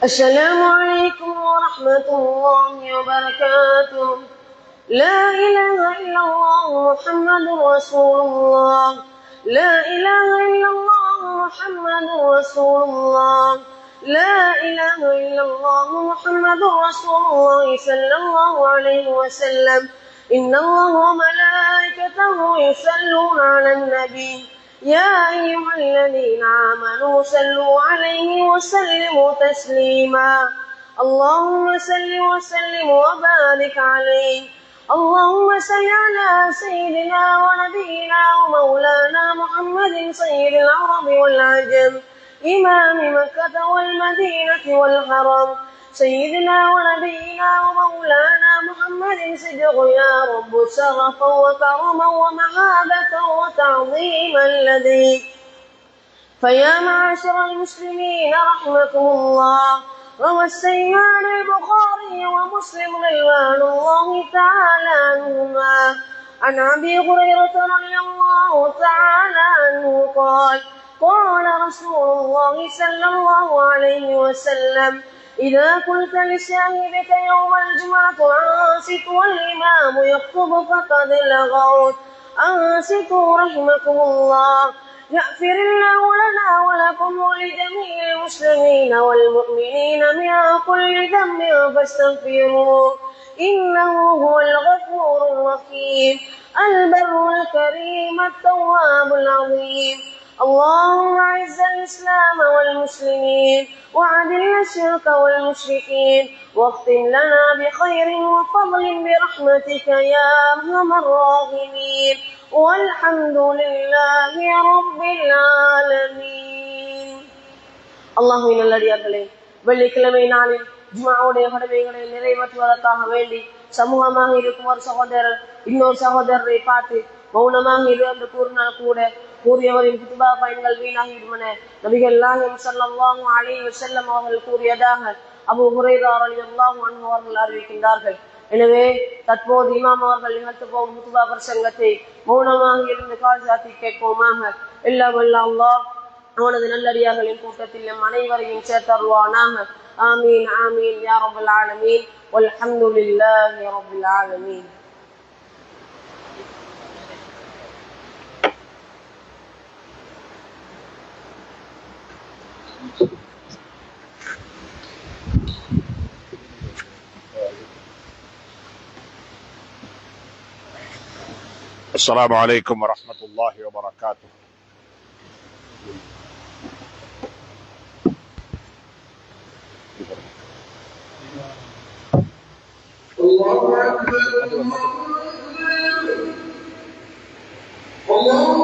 السلام عليكم ورحمة الله وبركاته. لا إله إلا الله محمد رسول الله. لا إله إلا الله محمد رسول الله. لا إله إلا الله محمد رسول الله صلى الله عليه وسلم. إن الله وملائكته يصلون على النبي يا أيها الذين آمنوا صلوا عليه وسلموا تسليما. اللهم صل وسلم وبارك عليه. اللهم صل على سيدنا ونبينا ومولانا محمد سيد العرب والعجم إمام مكة والمدينة والحرم سيدنا ونبينا ومولانا محمد صدق يا رب شرفا وكرما ومحابة وتعظيما لديك. فيا معاشر المسلمين رحمكم الله، روى السيمان البخاري ومسلم رضوان الله تعالى عنهما عن أبي هريرة رضي الله تعالى عنه قال: قال رسول الله صلى الله عليه وسلم: إذا قلت لشاهدك يوم الجمعة أنصت والإمام يخطب فقد لغوت، أنصتوا رحمكم الله. يغفر الله لنا ولكم ولجميع المسلمين والمؤمنين من كل ذنب فاستغفروه إنه هو الغفور الرحيم البر الكريم التواب العظيم. اللهم أعز الإسلام والمسلمين وأذل الشرك والمشركين واختم لنا بخير وفضل برحمتك يا أرحم الراحمين والحمد لله رب العالمين. அல்லாஹ்வின் நல்லடியார்களே, வெள்ளிக்கிழமை நாளில் ஜும்ஆவுடைய கடமைகளை நிறைவேற்றுவதற்காக வேண்டி சமூகமாக இருக்கும் ஒரு சகோதரர் இன்னொரு சகோதரரை பார்த்து மௌனமாக இரு என்று கூறினால் கூட கூறியவரின் குத்துபா பயன்கள் வீணாகிவிடுமன நபிகள் நாயகம் ஸல்லல்லாஹு அலைஹி வஸல்லம் அவர்கள் கூறியதாக அபூ ஹுரைரா ரலியல்லாஹு அன்ஹு அவர்கள் அறிவிக்கின்றார்கள். எனவே தற்போது இமாம் அவர்கள் நிகழ்த்து போகும் குத்துபா பிரசங்கத்தை மௌனமாக இருந்து கால் சாத்தி கேட்போமாக. எல்லாம் வல்ல அல்லாஹ் அவனது நல்லடியார்களின் கூட்டத்தில் நம் அனைவரையும் சேர்த்தருள்வானாக. ஆமீன் ஆமீன் யா ரப்பல் ஆலமீன் வல்ஹம்துலில்லாஹி ரப்பில் ஆலமீன். السلام عليكم ورحمة الله وبركاته. الله أكبر الله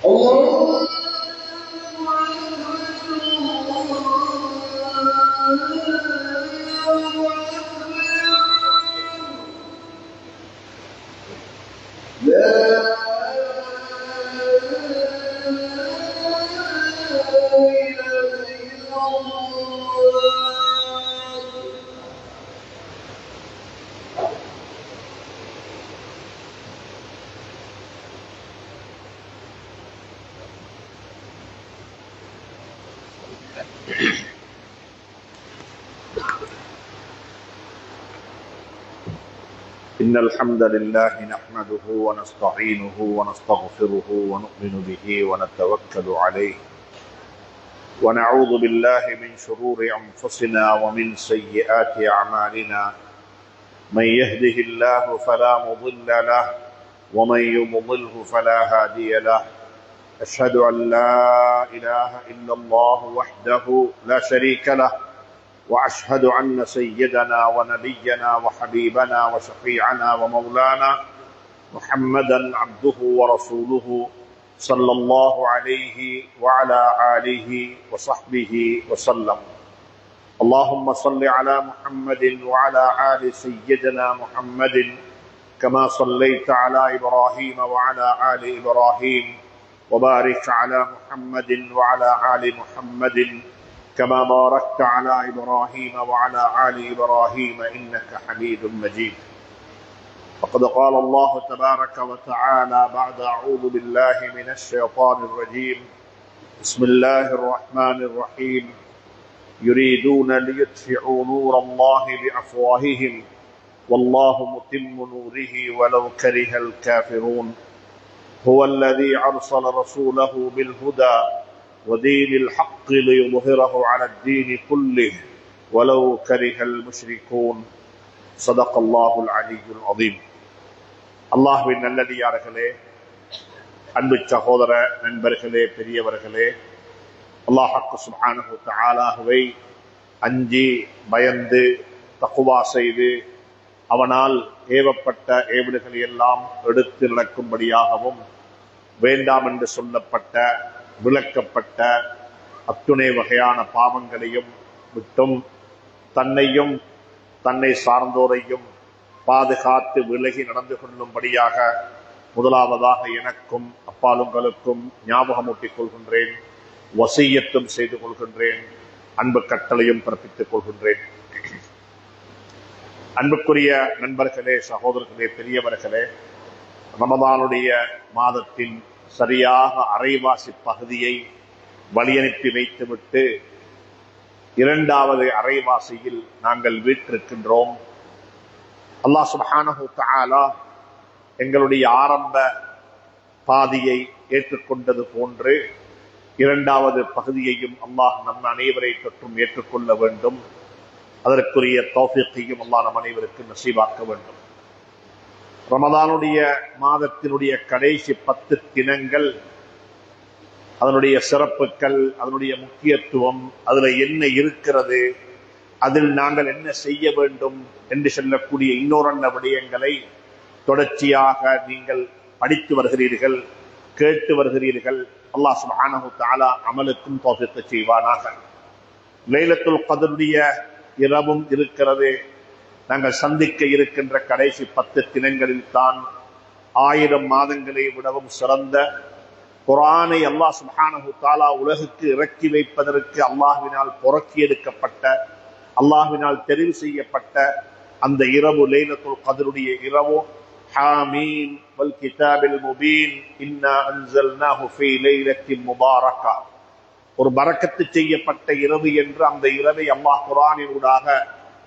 إن الحمد لله نحمده ونستعينه ونستغفره ونؤمن به ونتوكل عليه ونعوذ بالله من شرور أنفسنا ومن سيئات أعمالنا من يهده الله فلا مضل له ومن يضلله فلا هادي له أشهد أن لا إله إلا الله وحده لا شريك له وأشهد أن سيدنا ونبينا وحبيبنا وشفيعنا ومولانا محمدا عبده ورسوله صلى الله عليه وعلى آله وصحبه وسلم. اللهم صل على محمد وعلى آل سيدنا محمد كما صليت على إبراهيم وعلى آل إبراهيم وبارك على محمد وعلى آل محمد كما باركت على إبراهيم وعلى آل إبراهيم إنك حميد مجيد. فقد قال الله تبارك وتعالى بعد أعوذ بالله من الشيطان الرجيم بسم الله الرحمن الرحيم يريدون ليطفئوا نور الله بأفواههم والله متم نوره ولو كره الكافرون هو الذي أرسل رسوله بالهدى ودين الحق ليظهره على الدين كله ولو كره المشركون. صدق الله العلي العظيم. அல்லாஹ்வின் நல்லடியார்களே, அன்பு சகோதர நண்பர்களே, பெரியவர்களே, அல்லாஹ் சுப்ஹானஹு வ தஆலாவை அஞ்சி பயந்து தக்வா செய்து அவனால் ஏவப்பட்ட ஏவல்களை எல்லாம் எடுத்து நடக்கும்படியாகவும் வேண்டாம் என்று சொல்லப்பட்ட விளக்கப்பட்ட அத்துணை வகையான பாவங்களையும் விட்டும் தன்னையும் தன்னை சார்ந்தோரையும் பாதுகாத்து விலகி நடந்து கொள்ளும்படியாக முதலாவதாக எனக்கும் அப்பாலுங்களுக்கும் ஞாபகமூட்டிக் கொள்கின்றேன், வசியத்தும் செய்து கொள்கின்றேன், அன்பு கட்டளையும் பிறப்பித்துக் கொள்கின்றேன். அன்புக்குரிய நண்பர்களே, சகோதரர்களே, பெரியவர்களே, ரமதானுடைய மாதத்தின் சரியாக அரைவாசி பகுதியை வழியனுப்பி வைத்துவிட்டு இரண்டாவது அரைவாசியில் நாங்கள் வீற்றிருக்கின்றோம். அல்லாஹ் சுப்ஹானஹு வ தஆலா எங்களுடைய ஆரம்ப பாதியை ஏற்றுக்கொண்டது போன்று இரண்டாவது பகுதியையும் அல்லாஹ் நம் அனைவரை தொற்றும் ஏற்றுக்கொள்ள வேண்டும். அதற்குரிய தௌஃபீக்கையும் அல்லாஹ் நம் அனைவருக்கு நசீபாக்க வேண்டும். ரமதானுடைய மாதத்தினுடைய கடைசி 10 தினங்கள், அதனுடைய சிறப்புகள், அதனுடைய முக்கியத்துவம், அதுல என்ன இருக்கிறது, அதில் நாங்கள் என்ன செய்ய வேண்டும் என்று சொல்லக்கூடிய இன்னொரு விடயங்களை தொடர்ச்சியாக நீங்கள் படித்து வருகிறீர்கள், கேட்டு வருகிறீர்கள். அல்லாஹ் சுப்ஹானஹு வ தஆலா அமலுக்கும் தௌஃபீக் செய்வானாக. லைலத்துல் கத்ருடைய இரவும் இருக்கிறது. நாங்கள் சந்திக்க இருக்கின்ற கடைசி 10 தினங்களில் தான் 1000 மாதங்களை விடவும் சிறந்த குர்ஆனை அல்லாஹ் சுப்ஹானஹு வ தஆலா உலகுக்கு இறக்கி வைப்பதற்கு அல்லாஹ்வினால் பொறுக்கி எடுக்கப்பட்ட, அல்லாஹ்வினால் தெரிவு செய்யப்பட்ட அந்த இரவு லைலத்துல் கத்ருடைய இரவு. ஹாமீம் வல் கிதாபில் முபீன் இன்னா அன்ஸல்னாஹு ஃபீ லைலத்தின் முபாரக்கா, ஒரு பரக்கத்து செய்யப்பட்ட இரவு என்று அந்த இரவை அல்லாஹ் குர்ஆனினூடாக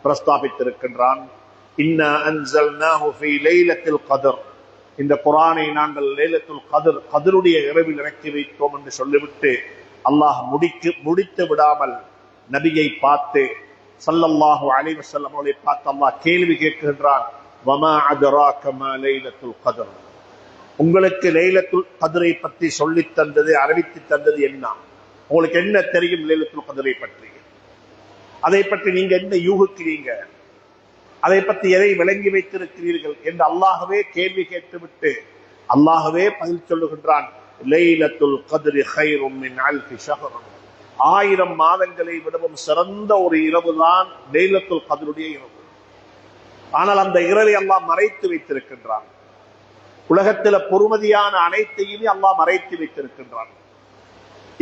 பிரஸ்தாபித்திருக்கின்றான். இன்னா அன்ஸல்னாஹு ஃபீ லைலத்தில் கத்ர், இந்த குர்ஆனை நாங்கள் லைலத்துல் கத்ர், கத்ருடைய இரவில் இறக்கி வைத்தோம் என்று சொல்லிவிட்டு அல்லாஹ் முடித்து விடாமல் நபியை பார்த்து ஸல்லல்லாஹு அலைஹி வஸல்லம் அவர்களை பார்த்து அல்லாஹ் கேள்வி கேட்கின்றான். வமா அத்ராக மா லைலத்துல் கத்ர், உங்களுக்கு லைலத்துல் கத்ரை பற்றி சொல்லித் தந்தது, அறிவித்து தந்தது என்ன? உங்களுக்கு என்ன தெரியும் லைலத்துல் கத்ரை பற்றி? அதை பற்றி நீங்க என்ன யூகிக்கிறீங்க? அதை பற்றி எதை விளங்கி வைத்திருக்கிறீர்கள் என்று அல்லாஹ்வே கேள்வி கேட்டுவிட்டு அல்லாஹ்வே பதில் சொல்லுகின்றான். லைலத்துல் கத்ரி கைரும் மின் அல்ஃபி ஷஹர், 1000 மாதங்களை விடவும் சிறந்த ஒரு இரவுதான் லைலத்துல் கத்ருடைய இரவு. ஆனால் அந்த இரவை அல்லாஹ் மறைத்து வைத்திருக்கின்றான். உலகத்தில் பொறுமதியான அனைத்தையுமே அல்லாஹ் மறைத்து வைத்திருக்கின்றான்.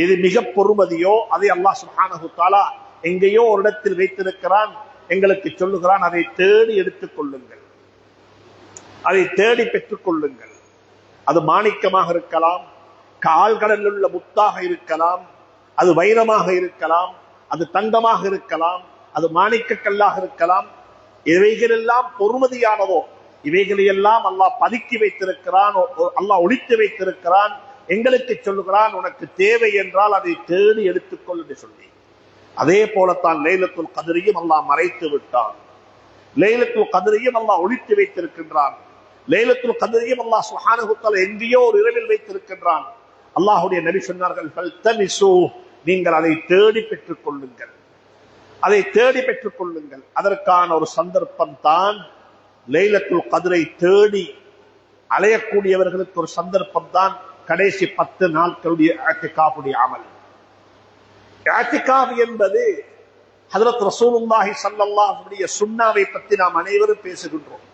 இது மிக பொறுமதியோ அதை அல்லாஹ் சுப்ஹானஹு தஆலா எங்கேயோ ஒரு இடத்தில் வைத்திருக்கிறான். எங்களுக்கு சொல்லுகிறான், அதை தேடி எடுத்துக் கொள்ளுங்கள், அதை தேடி பெற்றுக் கொள்ளுங்கள். அது மாணிக்கமாக இருக்கலாம், கால்களில் உள்ள முத்தாக இருக்கலாம், அது வைரமாக இருக்கலாம், அது தங்கமாக இருக்கலாம், அது மாணிக்க கல்லாக இருக்கலாம். இவைகளெல்லாம் பொறுமதியானதோ இவைகளையெல்லாம் அல்லாஹ் பதுக்கி வைத்திருக்கிறான், அல்லாஹ் ஒளித்து வைத்திருக்கிறான். எங்களுக்கு சொல்லுகிறான், உனக்கு தேவை என்றால் அதை தேடி எடுத்துக்கொள் என்று சொல்லி. அதே போலத்தான் லைலத்துல் கத்ரையும் அல்லாஹ் மறைத்து விட்டான். லைலத்துல் கத்ரையும் அல்லாஹ் ஒளித்து வைத்திருக்கின்றான். லைலத்துல் கத்ரையும் அல்லாஹ் சுப்ஹானஹு தஆலா எங்கேயோ ஒரு இரவில் வைத்திருக்கின்றான். அல்லாஹ்வுடைய நபி சொன்னார்கள், ஃபல்தமிசு, நீங்கள் அதை தேடி பெற்றுக் கொள்ளுங்கள், அதை தேடி பெற்றுக் கொள்ளுங்கள். அதற்கான ஒரு சந்தர்ப்பம் தான் லைலத்துல் கத்ரை தேடி அலையக்கூடியவர்களுக்கு ஒரு சந்தர்ப்பம் தான் கடைசி 10 நாட்களுடைய இஅ்திகாஃபுடைய அமல். இஅ்திகாஃப் என்பது ஹஜ்ரத் ரசூலுல்லாஹி ஸல்லல்லாஹு அலைஹி சுன்னாவை பற்றி நாம் அனைவரும் பேசுகின்றோம்.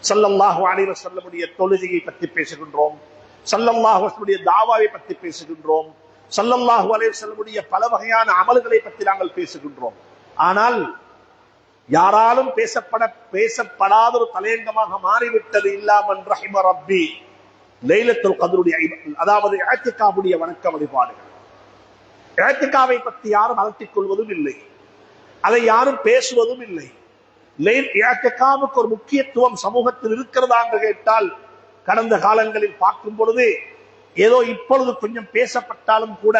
ஸல்லல்லாஹு அலைஹி வஸல்லமுடைய தொழுகையை பற்றி பேசுகின்றோம், ஸல்லல்லாஹு அலைஹி வஸல்லுடைய தாவாவை பற்றி பேசுகின்றோம், ஸல்லல்லாஹு அலைஹி வஸல்லமுடைய பல வகையான அமல்களை பற்றி நாங்கள் பேசுகின்றோம். ஆனால் யாராலும் பேசப்படாத ஒரு தலையங்கமாக மாறிவிட்டது இல்லாமல் ரஹிம ரப்பி லைலத்துல் கத்ருடைய அதாவது இஅ்திகாஃபுடைய வணக்க வழிபாடுகள். இஅ்திகாஃபை பற்றி யாரும் அலட்டிக் கொள்வதும் இல்லை, அதை யாரும் பேசுவதும் இல்லை. இஅ்திகாஃபுக்கு ஒரு முக்கியத்துவம் சமூகத்தில் இருக்கிறதா என்று கேட்டால், கடந்த காலங்களில் பார்க்கும் பொழுது ஏதோ இப்பொழுது கொஞ்சம் பேசப்பட்டாலும் கூட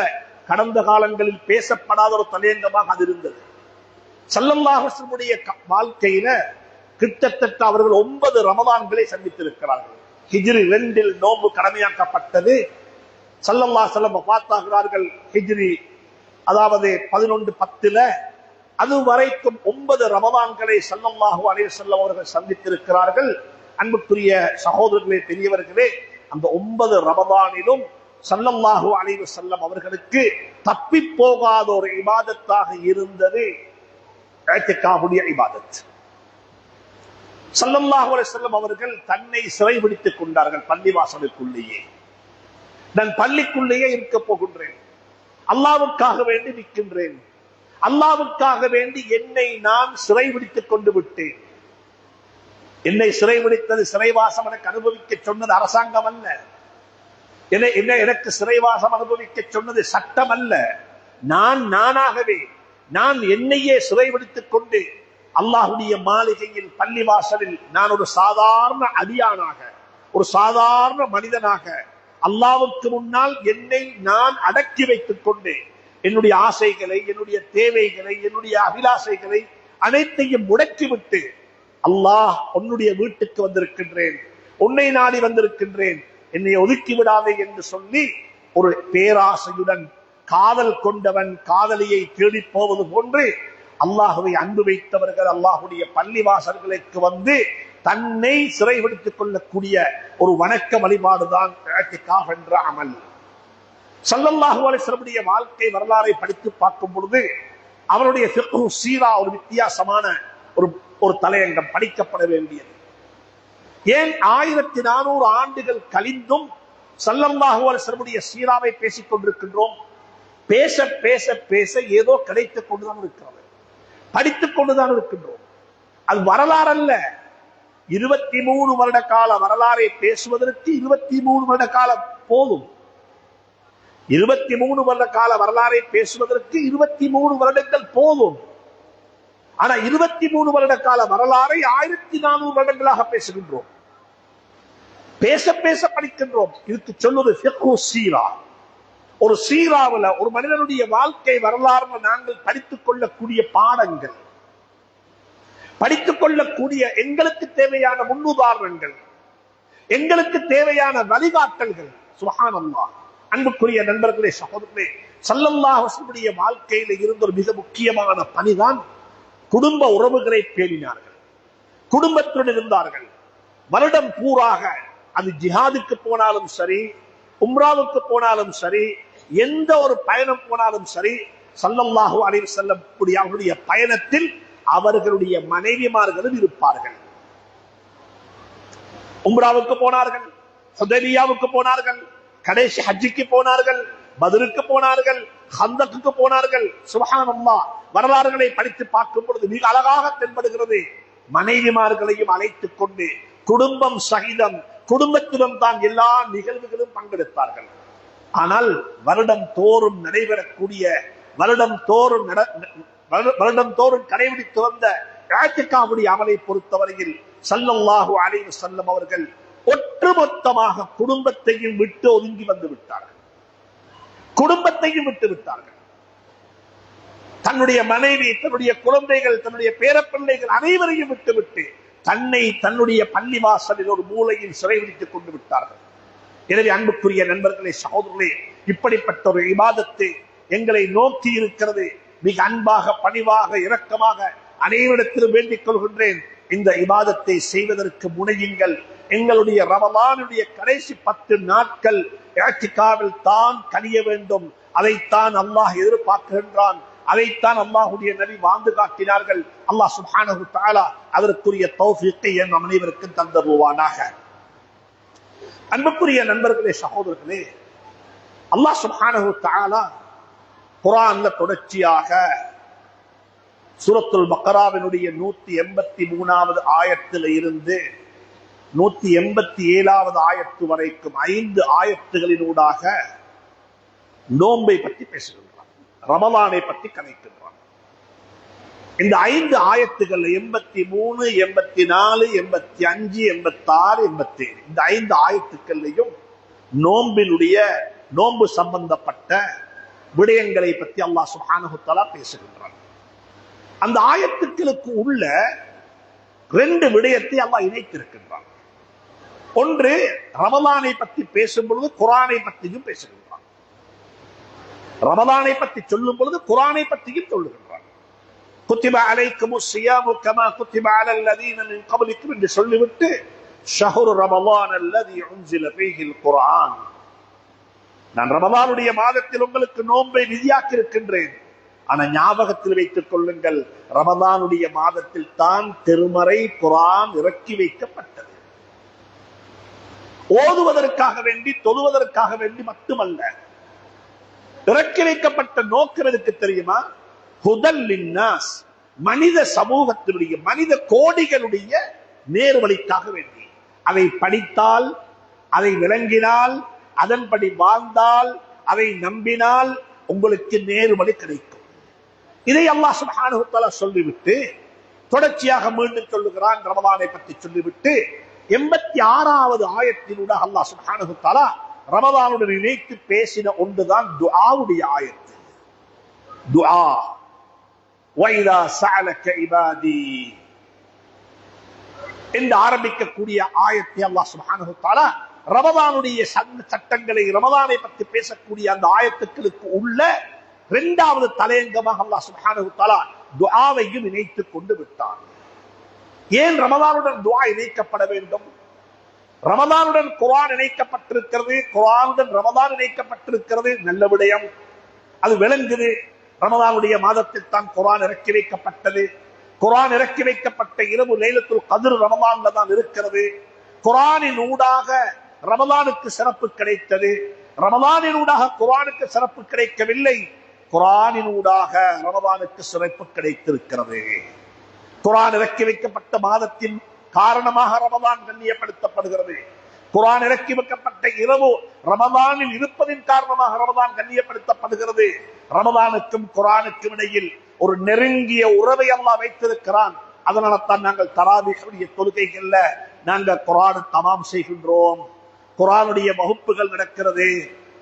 கடந்த காலங்களில் பேசப்படாத ஒரு தலையங்கமாக அது இருந்தது. ஸல்லல்லாஹு அலைஹி வஸல்லம் வாழ்க்கையில கிட்டத்தட்ட அவர்கள் 9 ரமலான்களை சந்தித்திருக்கிறார்கள். ஹிஜ்ரி 2 நோன்பு கடமையாக்கப்பட்டது. ஸல்லல்லாஹு அலைஹி வஸல்லம் வஃபாத்தாகிறார்கள் ஹிஜ்ரி அதாவது 11/10. அது வரைக்கும் 9 ரமலான்களை ஸல்லல்லாஹு அலைஹி வஸல்லம் அவர்கள் சந்தித்திருக்கிறார்கள். அன்புக்குரிய சகோதரர்களே, பெரியவர்களே, அந்த 9 ரமலானிலும் ஸல்லல்லாஹு அலைஹி வஸல்லம் அவர்களுக்கு தப்பி போகாத ஒரு இபாதத்தாக இருந்தது இஅ்திகாஃபுடைய இபாதத். ஸல்லல்லாஹு அலைஹி வஸல்லம் அவர்கள் தன்னை சிறைபிடித்துக் கொண்டார்கள் பள்ளிவாசலுக்குள்ளேயே. நான் பள்ளிக்குள்ளேயே இருக்க போகின்றேன், அல்லாஹ்வுக்காக வேண்டி நிற்கின்றேன், அல்லாஹ்வுக்காக வேண்டி என்னை நான் சிறைபிடித்துக் கொண்டு விட்டேன். என்னை சிறைபிடித்தது, சிறைவாசம் எனக்கு அனுபவிக்க சொன்னது அரசாங்கம் அல்ல, எனக்கு சிறைவாசம் அனுபவிக்க சொன்னது சட்டம் அல்ல. நானாகவே நான் என்னையே சிறைபிடித்துக் கொண்டு அல்லாஹ்வுடைய மாளிகையில் பள்ளிவாசலில் நான் ஒரு சாதாரண அடியானாக, ஒரு சாதாரண மனிதனாக அல்லாஹ்வுக்கு முன்னால் என்னை நான் அடக்கி வைத்துக் கொண்டு என்னுடைய ஆசைகளை, என்னுடைய தேவைகளை, என்னுடைய அபிலாசைகளை அனைத்தையும் முடக்கிவிட்டு, அல்லாஹ் உன்னுடைய வீட்டுக்கு வந்திருக்கின்றேன், உன்னை நாடி வந்திருக்கின்றேன், என்னை ஒதுக்கி விடாதே என்று சொல்லி ஒரு பேராசையுடன் காதல் கொண்டவன் காதலியை தேடி போவது போன்று அல்லாஹுவை அன்பு வைத்தவர்கள் அல்லாஹுடைய பள்ளிவாசல்களுக்கு வந்து தன்னை சிறைபிடித்துக் கொள்ளக்கூடிய ஒரு வணக்க வழிபாடுதான் இஅ்திகாஃப் என்ற அமல். ஸல்லல்லாஹு அலைஹி வஸல்லம் வாழ்க்கை வரலாறை படித்து பார்க்கும் பொழுது அவருடைய ஃபிக்ஹு சீரா ஒரு வித்தியாசமான ஒரு தலையங்கம் படிக்கப்பட வேண்டியது. ஏன் 1400 ஆண்டுகள் கழிந்தும் ஸல்லல்லாஹு அலைஹி வஸல்லம் சீராவை பேசிக் கொண்டிருக்கின்றோம்? பேச பேச பேச ஏதோ கிடைத்துக் கொண்டுதான் இருக்கிறது, படித்துக் கொண்டுதான் இருக்கின்றோம். அது வரலாறு அல்ல. 23 வருட கால வரலாறை பேசுவதற்கு 23 வருட காலம் போதும். 23 வருட கால வரலாறை பேசுவதற்கு 23 வருடங்கள் போதும். ஆனா 23 வருட கால வரலாறை 1400 வருடங்களாக பேசுகின்றோம், பேச பேச படிக்கின்றோம். இதுக்கு சொல்வது ஃபிக்ஹு சீரா. ஒரு சீராவில் ஒரு மனிதனுடைய வாழ்க்கை வரலாறு நாங்கள் படித்துக் கொள்ளக்கூடிய பாடங்கள், படித்துக் கொள்ளக்கூடிய எங்களுக்கு தேவையான முன்னுதாரணங்கள், எங்களுக்கு தேவையான வழிகாட்டல்கள். சுப்ஹானல்லாஹ். அன்புக்குரிய நண்பர்களே, சகோதரர்களே, ஸல்லல்லாஹு அலைஹி வஸல்லம் வாழ்க்கையில் இருந்த ஒரு மிக முக்கியமான பணிதான் குடும்ப உறவுகளை பேணினார்கள், குடும்பத்துடன் இருந்தார்கள். வருடம் பூராக அது ஜிஹாதுக்கு போனாலும் சரி, உம்ராவுக்கு போனாலும் சரி, எந்த ஒரு பயணம் போனாலும் சரி, ஸல்லல்லாஹு அலைஹி வஸல்லம் அவருடைய பயணத்தில் அவர்களுடைய மனைவிமார்களும் இருப்பார்கள். உம்ராவுக்கு போனார்கள், ஹுதைபியாவுக்கு போனார்கள், கடைசி ஹஜ்ஜுக்கு போனார்கள், பத்ருக்கு போனார்கள், ஹந்தக்குக்கு போனார்கள். சுப்ஹானல்லாஹ், வரலாறுகளை படித்து பார்க்கும் பொழுது மிக அழகாக தென்படுகிறது. மனைவிமார்களையும் அழைத்துக் கொண்டு குடும்பம் சகிதம், குடும்பத்துடன் தான் எல்லா நிகழ்வுகளும் பங்கெடுத்தார்கள். ஆனால் வருடம் தோறும் நடைபெறக்கூடிய, வருடம் தோறும் கடைபிடித்து வந்த இஅ்திகாஃபுடைய அமலை பொறுத்தவரையில் ஸல்லல்லாஹு அலைஹி வஸல்லம் அவர்கள் ஒட்டுமொத்தமாக குடும்பத்தையும் விட்டு ஒதுங்கி வந்து விட்டார்கள். குடும்பத்தையும் விட்டு விட்டார்கள். தன்னுடைய மனைவி, தன்னுடைய குழந்தைகள், தன்னுடைய பேரப்பிள்ளைகள் அனைவரையும் விட்டுவிட்டு தன்னை தன்னுடைய பள்ளிவாசலில் ஒரு மூலையில் சிறைவிடித்துக் கொண்டு விட்டார்கள். எனவே அன்புக்குரிய நண்பர்களே, சகோதரர்களே, இப்படிப்பட்ட ஒரு இபாதத்தை எங்களை நோக்கி இருக்கிறது. மிக அன்பாக, பணிவாக, இரக்கமாக அனைவரிடத்திலும் வேண்டிக் கொள்கின்றேன், இந்த இபாதத்தை செய்வதற்கு முனையுங்கள். எங்களுடைய ரமலானுடைய கடைசி 10 நாட்கள் இஅ்திகாஃபில் தான் கழிய வேண்டும். அதைத்தான் அல்லாஹ் எதிர்பார்க்கின்றான். அதைத்தான் அல்லாஹ்வுடைய நபி வாழ்ந்து காட்டினார்கள். அல்லாஹ் சுப்ஹானஹு வ தஆலா அதற்குரிய தௌஃபீக்கை நம் அனைவருக்கும் தந்தருவானாக. அன்புக்குரிய நண்பர்களே, சகோதரர்களே, அல்லாஹ் சுப்ஹானஹு வ தஆலா குர்ஆன்ல தொடர்ச்சியாக சூரத்துல் பக்ராவினுடைய 183வது ஆயத்தில் இருந்து 187வது ஆயத்து வரைக்கும் 5 ஆயத்துகளினூடாக நோன்பை பற்றி பேசுகின்றான், ரமலானை பற்றி கலைக்கின்றான். இந்த 5 ஆயத்துகள் 83, 84, 85, 86, 87 இந்த 5 ஆயத்துக்களையும் நோன்பு சம்பந்தப்பட்ட விடயங்களை பற்றி அல்லாஹ் சுப்ஹானஹு வ தஆலா பேசுகின்றான். அந்த ஆயத்துக்களுக்கு உள்ள 2 விடயத்தை அல்லாஹ் இணைத்திருக்கின்றான். ஒன்று, ரமலானை பற்றி பேசும் பொழுது குர்ஆனை பற்றியும் பேசுகின்றான். ரமலானை பற்றி சொல்லும் பொழுது குர்ஆனை பற்றியும் சொல்லுகின்றான். குத்திப அலைக்குமுஸ் ஸியாமு கமா குத்திப அலல் லதீன மின் கப்லிக்கும் என்று சொல்லிவிட்டு ஷஹ்ரு ரமலான் அல்லதி உன்ஸில ஃபீஹில் குர்ஆன், நான் ரமலானுடைய மாதத்தில் உங்களுக்கு நோன்பை விதியாக்கி இருக்கின்றேன். ஆனா ஞாபகத்தில் வைத்துக் கொள்ளுங்கள், ரமலானுடைய மாதத்தில் தான் திருமறை குர்ஆன் இறக்கி வைக்கப்பட்டது. ஓதுவதற்காக வேண்டி, தொழுவதற்காக வேண்டி மட்டுமல்ல. இறக்கி வைக்கப்பட்ட நோக்கம் எதுக்கு தெரியுமா? ஹுதல் லின்னாஸ், மனித சமூகத்தினுடைய, மனித கோடிகளுடைய நேர்வழிக்காக வேண்டி. அதை படித்தால், அதை விளங்கினால், அதன்படி வாழ்ந்தால், அதை நம்பினால் உங்களுக்கு நேர்வழி கிடைக்கும். இதை அல்லாஹ் சுப்ஹானஹு வ தஆலா சொல்லிவிட்டு தொடர்ச்சியாக மீண்டும் சொல்லுகிறான். ரமலானை பற்றி சொல்லிவிட்டு 86வது ஆயத்தினூடாக அல்லாஹ் சுப்ஹானஹு வ தஆலா ரமலானுடன் இணைத்து பேசின ஒன்றுதான் துஆவுடைய ஆயத்து. துஆ வைதா சஅலக இபாதி என்று ஆரம்பிக்கக்கூடிய ஆயத்தை அல்லாஹ் சுப்ஹானஹு வ தஆலா ரமலானுடைய சட்டங்களை, ரமலானை பற்றி பேசக்கூடிய அந்த ஆயத்துக்களுக்கு உள்ள 2வது தலையங்கமாக அல்லாஹ் சுப்ஹானஹு வ தஆலா துஆவையும் இணைத்துக் கொண்டு விட்டான். ஏன் ரமலானுடன் துஆ இணைக்கப்பட வேண்டும்? ரமலானுடன் குர்ஆன் இணைக்கப்பட்டிருக்கிறது, குர்ஆனுடன் ரமலான் இணைக்கப்பட்டிருக்கிறது, நல்ல விடயம், அது விளங்குது. ரமலானுடைய மாதத்தில் தான் குர்ஆன் இறக்கி வைக்கப்பட்டது. குர்ஆன் இறக்கி வைக்கப்பட்ட இரவு லைலத்துல் கத்ர் ரமலான்ல தான் இருக்கிறது. குர்ஆனின் ஊடாக ரமலானுக்கு சிறப்பு கிடைத்தது. ரமலானின் ஊடாக குர்ஆனுக்கு சிறப்பு கிடைக்கவில்லை, குர்ஆனின் ஊடாக ரமலானுக்கு சிறப்பு கிடைத்திருக்கிறது. குர்ஆன் இறக்கி வைக்கப்பட்ட மாதத்தின் காரணமாக ரமலான் கண்ணியப்படுத்தப்படுகிறது. குர்ஆன் இறக்கி வைக்கப்பட்ட இரவு ரமலானில் இருப்பதின் காரணமாக ரமலான் கண்ணியப்படுத்தப்படுகிறது. ரமலானுக்கும் குர்ஆனுக்கும் இடையில் ஒரு நெருங்கிய உறவை அல்லாஹ் வைத்திருக்கிறான். அதனால தான் நாங்கள் தராவீஹுடைய தொழுகைகள்ல நாங்கள் குர்ஆனை தமாம் செய்கின்றோம், குர்ஆனுடைய வகுப்புகள் நடக்கிறது,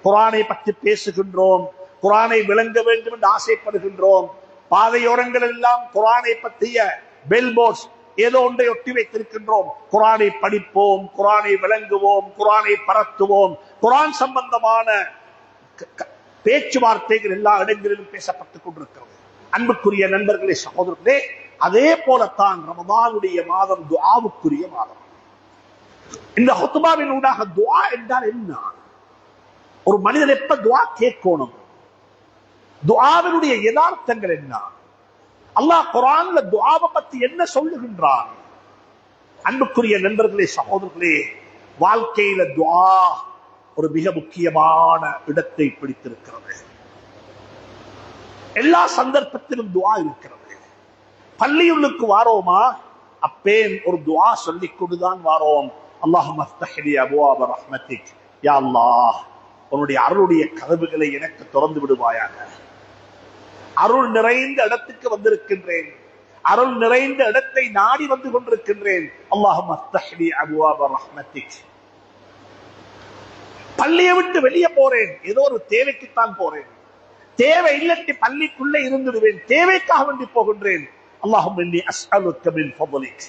குர்ஆனை பற்றி பேசுகின்றோம், குர்ஆனை விளங்க வேண்டும் என்று ஆசைப்படுகின்றோம். பாதையோரங்கள் எல்லாம் குர்ஆனை பற்றிய பெல்போர்ட்ஸ் ஏதோ ஒன்றை ஒட்டி வைத்திருக்கின்றோம். குர்ஆனை படிப்போம், குர்ஆனை விளங்குவோம், குர்ஆனை பரத்துவோம். குர்ஆன் சம்பந்தமான பேச்சுவார்த்தைகள் எல்லா இடங்களிலும் பேசப்பட்டுக் கொண்டிருக்கிறது. அன்புக்குரிய நண்பர்களே, சகோதரர்களே, அதே போலத்தான் ரமலானுடைய மாதம் துஆவுக்குரிய மாதம். இந்த ஹுத்பாவின் ஊடாக துஆ என்றால் என்ன, ஒரு மனிதன் எப்ப துஆ கேட்கணும், துஆவினுடைய யதார்த்தங்கள் என்ன, அல்லாஹ் குர்ஆன்ல துஆவை பத்தி என்ன சொல்லுகின்றான்? அன்புக்குரிய நண்பர்களே, சகோதரர்களே, வாழ்க்கையில துஆ ஒரு மிக முக்கியமான இடத்தை பிடித்திருக்கிறது. எல்லா சந்தர்ப்பத்திலும் துஆ இருக்கிறது. பள்ளியுள்ளுக்கு வாரோமா, அப்பேன் ஒரு துஆ சொல்லிக் கொண்டுதான் வாரோம். அல்லாஹும்ம ஃப்தஹ் லி அபுவாப ரஹ்மத்திக், யா அல்லாஹ் உன்னுடைய அருளுடைய கதவுகளை எனக்கு திறந்து விடுவாயாக. அருள் நிறைந்த இடத்துக்கு வந்திருக்கின்றேன், அருள் நிறைந்த இடத்தை நாடி வந்து கொண்டிருக்கின்றேன். அல்லாஹும்ம ஃப்தஹ் லி அபுவாப ரஹ்மத்திக். பள்ளியை விட்டு வெளியே போறேன், ஏதோ ஒரு தேவைக்குத்தான் போறேன், தேவை இல்லட்டி பள்ளிக்குள்ளே இருந்துடுவேன், தேவைக்காக வேண்டி போகின்றேன். அல்லாஹும்ம இன்னி அஸ்அலுக மின் ஃபضலிக்,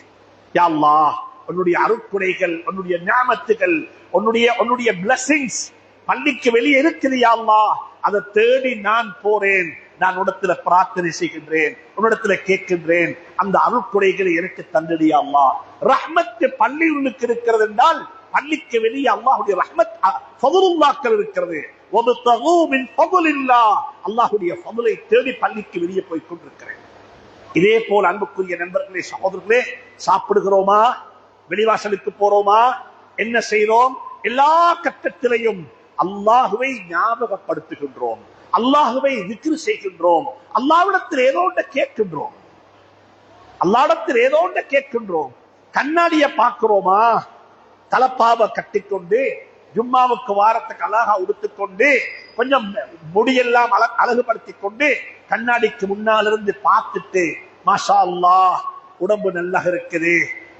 யா அல்லாஹ் உன்னுடைய அருட்குடைகள், உன்னுடைய நிஅமத்துகள், உன்னுடைய பிளெஸிங்ஸ் பள்ளிக்கு வெளியே இருக்குது யா அல்லாஹ், அதை தேடி நான் போறேன். நான் உன்னிடத்துல பிரார்த்தனை செய்கின்றேன், உன்னிடத்துல கேட்கின்றேன், அந்த அருட்குடைகளை எனக்கு தந்தடி யா அல்லாஹ். ரஹ்மத் பள்ளி உள்ளுக்கு இருக்கிறது என்றால் பள்ளிக்கு வெளியே அல்லாஹ்வுடைய ரஹ்மத் ஃபضலுல்லாஹ்கள் இருக்கிறது. வபதகு மின் ஃபضலில்லாஹ், அல்லாஹ்வுடைய ஃபضலை தேடி பள்ளிக்கு வெளியே போய் கொண்டிருக்கிறேன். இதே போல் அன்புக்குரிய நண்பர்களே, சகோதரர்களே, சாப்பிடுகிறோமா, வெளிவாசலுக்கு போறோமா, என்ன செய்றோம்? எல்லா கட்டத்திலையும் அல்லாஹுவை ஞாபகப்படுத்துகின்றோம், அல்லாஹுவை திக்ர் செய்கின்றோம், அல்லாஹ்விடத்தில் ஏதோ ஒன்றை கேட்கின்றோம், அல்லாஹ்விடத்தில் ஏதோ ஒன்றை கேட்கின்றோம். கண்ணாடியை பார்க்கிறோமா, தலப்பாவை கட்டிக்கொண்டு ஜும்மாவுக்கு வாரத்துக்கு அழகா உடுத்துக்கொண்டு கொஞ்சம் முடியெல்லாம் அழகுபடுத்திக் கொண்டு கண்ணாடிக்கு முன்னால் இருந்து பார்த்துட்டு மாஷா அல்லாஹ் உடம்பு நல்லா இருக்குது,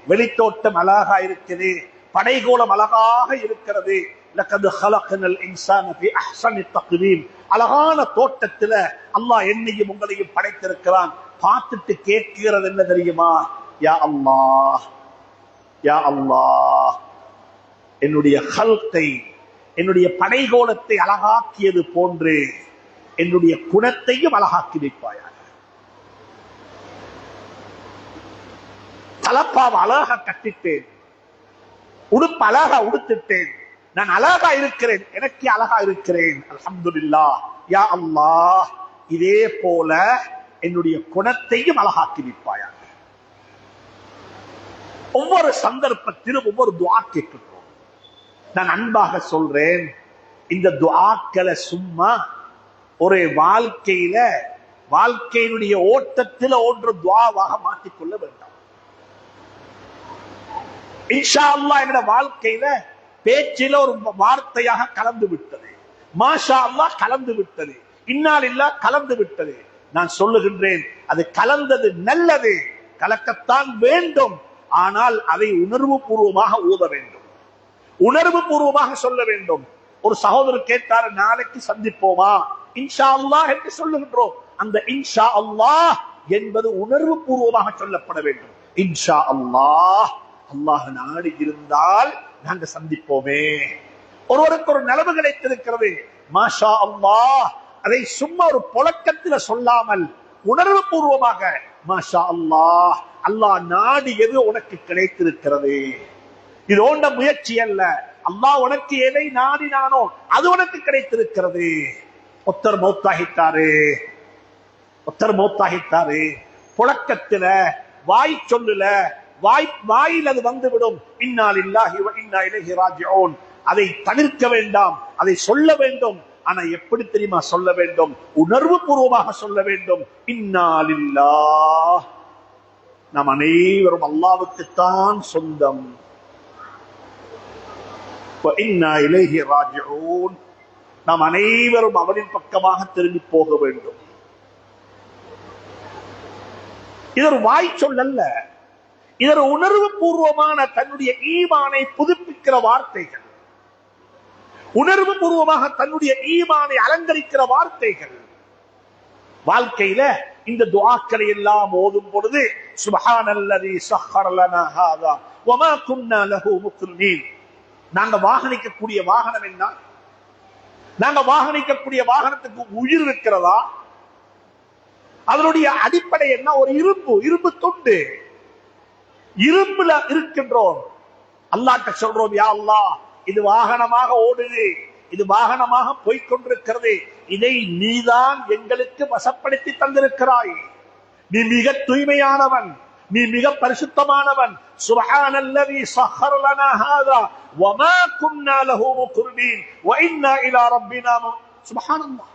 வெளித்தோட்டம் அழகா இருக்குது, படைகோலம் அழகாக இருக்கிறது, லகத் ஹலக்னல் இன்சான ஃபீ அஹ்ஸனி தக்வீம், அழகான தோட்டத்துல அல்லாஹ் என்னையும் உங்களையும் படைத்திருக்கிறான். பார்த்துட்டு கேட்கிறது என்ன தெரியுமா? யா அல்லாஹ், யா அல்லாஹ் என்னுடைய ஹல்கை, என்னுடைய படைகோலத்தை அழகாக்கியது போன்று என்னுடைய குணத்தையும் அழகாக்கி வைப்பாயாக. தலப்பாவை அழகா கட்டிட்டேன், உடுப்பு அழகா உடுத்துட்டேன், நான் அழகா இருக்கிறேன், எனக்கு அழகா இருக்கிறேன், அல்ஹம்துலில்லாஹ். யா அல்லாஹ் இதே போல என்னுடைய குணத்தையும் அழகாக்கி வைப்பாயாக. ஒவ்வொரு சந்தர்ப்பத்திலும் ஒவ்வொரு துஆ கேட்கின்றோம். நான் அன்பாக சொல்றேன், இந்த துஆக்களை சும்மா ஒரு வாழ்க்கையினுடைய ஓட்டத்தில் ஒன்று துஆவாக மாற்றிக்கொள்ள வேண்டாம். இன்ஷா அல்லாஹ் என்ற வாழ்க்கையில பேச்சில ஒரு வார்த்தையாக கலந்து விட்டது, மாஷா அல்லாஹ் கலந்து விட்டது, இன்னாலில்லாஹ் கலந்து விட்டது. நான் சொல்லுகின்றேன், அது கலந்தது நல்லது, கலக்கத்தான் வேண்டும். ஆனால் அதை உணர்வு பூர்வமாக ஊத வேண்டும், உணர்வு பூர்வமாக சொல்ல வேண்டும். ஒரு சகோதரர் கேட்டார், நாளைக்கு சந்திப்போமா இன்ஷா அல்லாஹ் என்று சொல்லுகின்றோம். அந்த இன்ஷா அல்லாஹ் என்பது உணர்வு பூர்வமாக சொல்லப்பட வேண்டும். இன்ஷா அல்லாஹ், அல்லாஹ் நாடி இருந்தால் நாங்க சந்திப்போமே. ஒருவருக்கு ஒரு நலவு கிடைத்திருக்கிறது, மாஷா அல்லாஹ், அதை சும்மா ஒரு புழக்கத்தில் சொல்லாமல் உணர்வு பூர்வமாக மாஷா அல்லாஹ், அல்லாஹ் நாடியது உனக்கு கிடைத்திருக்கிறது, இது ஓண்ட முயற்சி அல்ல, அல்லாஹ் உனக்கு எதை நாடினானோ அது உனக்கு கிடைத்திருக்கிறது. ஒருத்தர் மௌத்தாகிட்டாரு, புழக்கத்துல வாய் சொல்லுல, வாயில் அது வந்துவிடும். இன்னா லில்லாஹி வ இன்னா இலைஹி ராஜிஊன். அதை தவிர்க்க வேண்டாம், அதை சொல்ல வேண்டும். ஆனா எப்படி தெரியுமா சொல்ல வேண்டும்? உணர்வு பூர்வமாக சொல்ல வேண்டும். இன்னா லில்லாஹ், நாம் அனைவரும் அல்லாஹ்வுக்குத்தான் சொந்தம். வ இன்னா இலைஹி ராஜிஊன், நாம் அனைவரும் அவனின் பக்கமாக திரும்பி போக வேண்டும். இது ஒரு வாய் சொல்லல்ல, இது ஒரு உணர்வு பூர்வமான தன்னுடைய ஈமானை புதுப்பிக்கிற வார்த்தைகள், உணர்வு பூர்வமாக தன்னுடைய ஈமானை அலங்கரிக்கிற வார்த்தைகள். வாழ்க்கையில இந்த துஆக்களை எல்லாம் ஓதும் பொழுது சுப்ஹானல்லதி ஸஹ்ஹர லனா ஹாதா வமா குன்னா லஹு முக்ரினீன். நாங்க வாகனிக்கக்கூடிய வாகனம் என்ன? நாங்க வாகனிக்கக்கூடிய வாகனத்துக்கு உயிர் இருக்கிறதா? அதனுடைய அடிப்படை என்ன? ஒரு இரும்பு துண்டு, இரும்புல இருக்கின்றோம். அல்லாஹ்ட்ட சொல்றோம், யா அல்லாஹ் இது வாகனமாக ஓடுது, இது வாகனமாக போய்கொண்டிருக்கிறது. இதை நீதான் எங்களுக்கு வசப்படுத்தி தந்திருக்கிறாய். நீ மிக தூய்மையானவன், நீ மிக பரிசுத்தமானவன். சுப்ஹானல்லதி ஸஹ்ஹர லனா ஹாதா வமா குன்னா லஹு முக்ரினீன் வ இன்னா இலா ரப்பினா சுப்ஹானல்லாஹ்.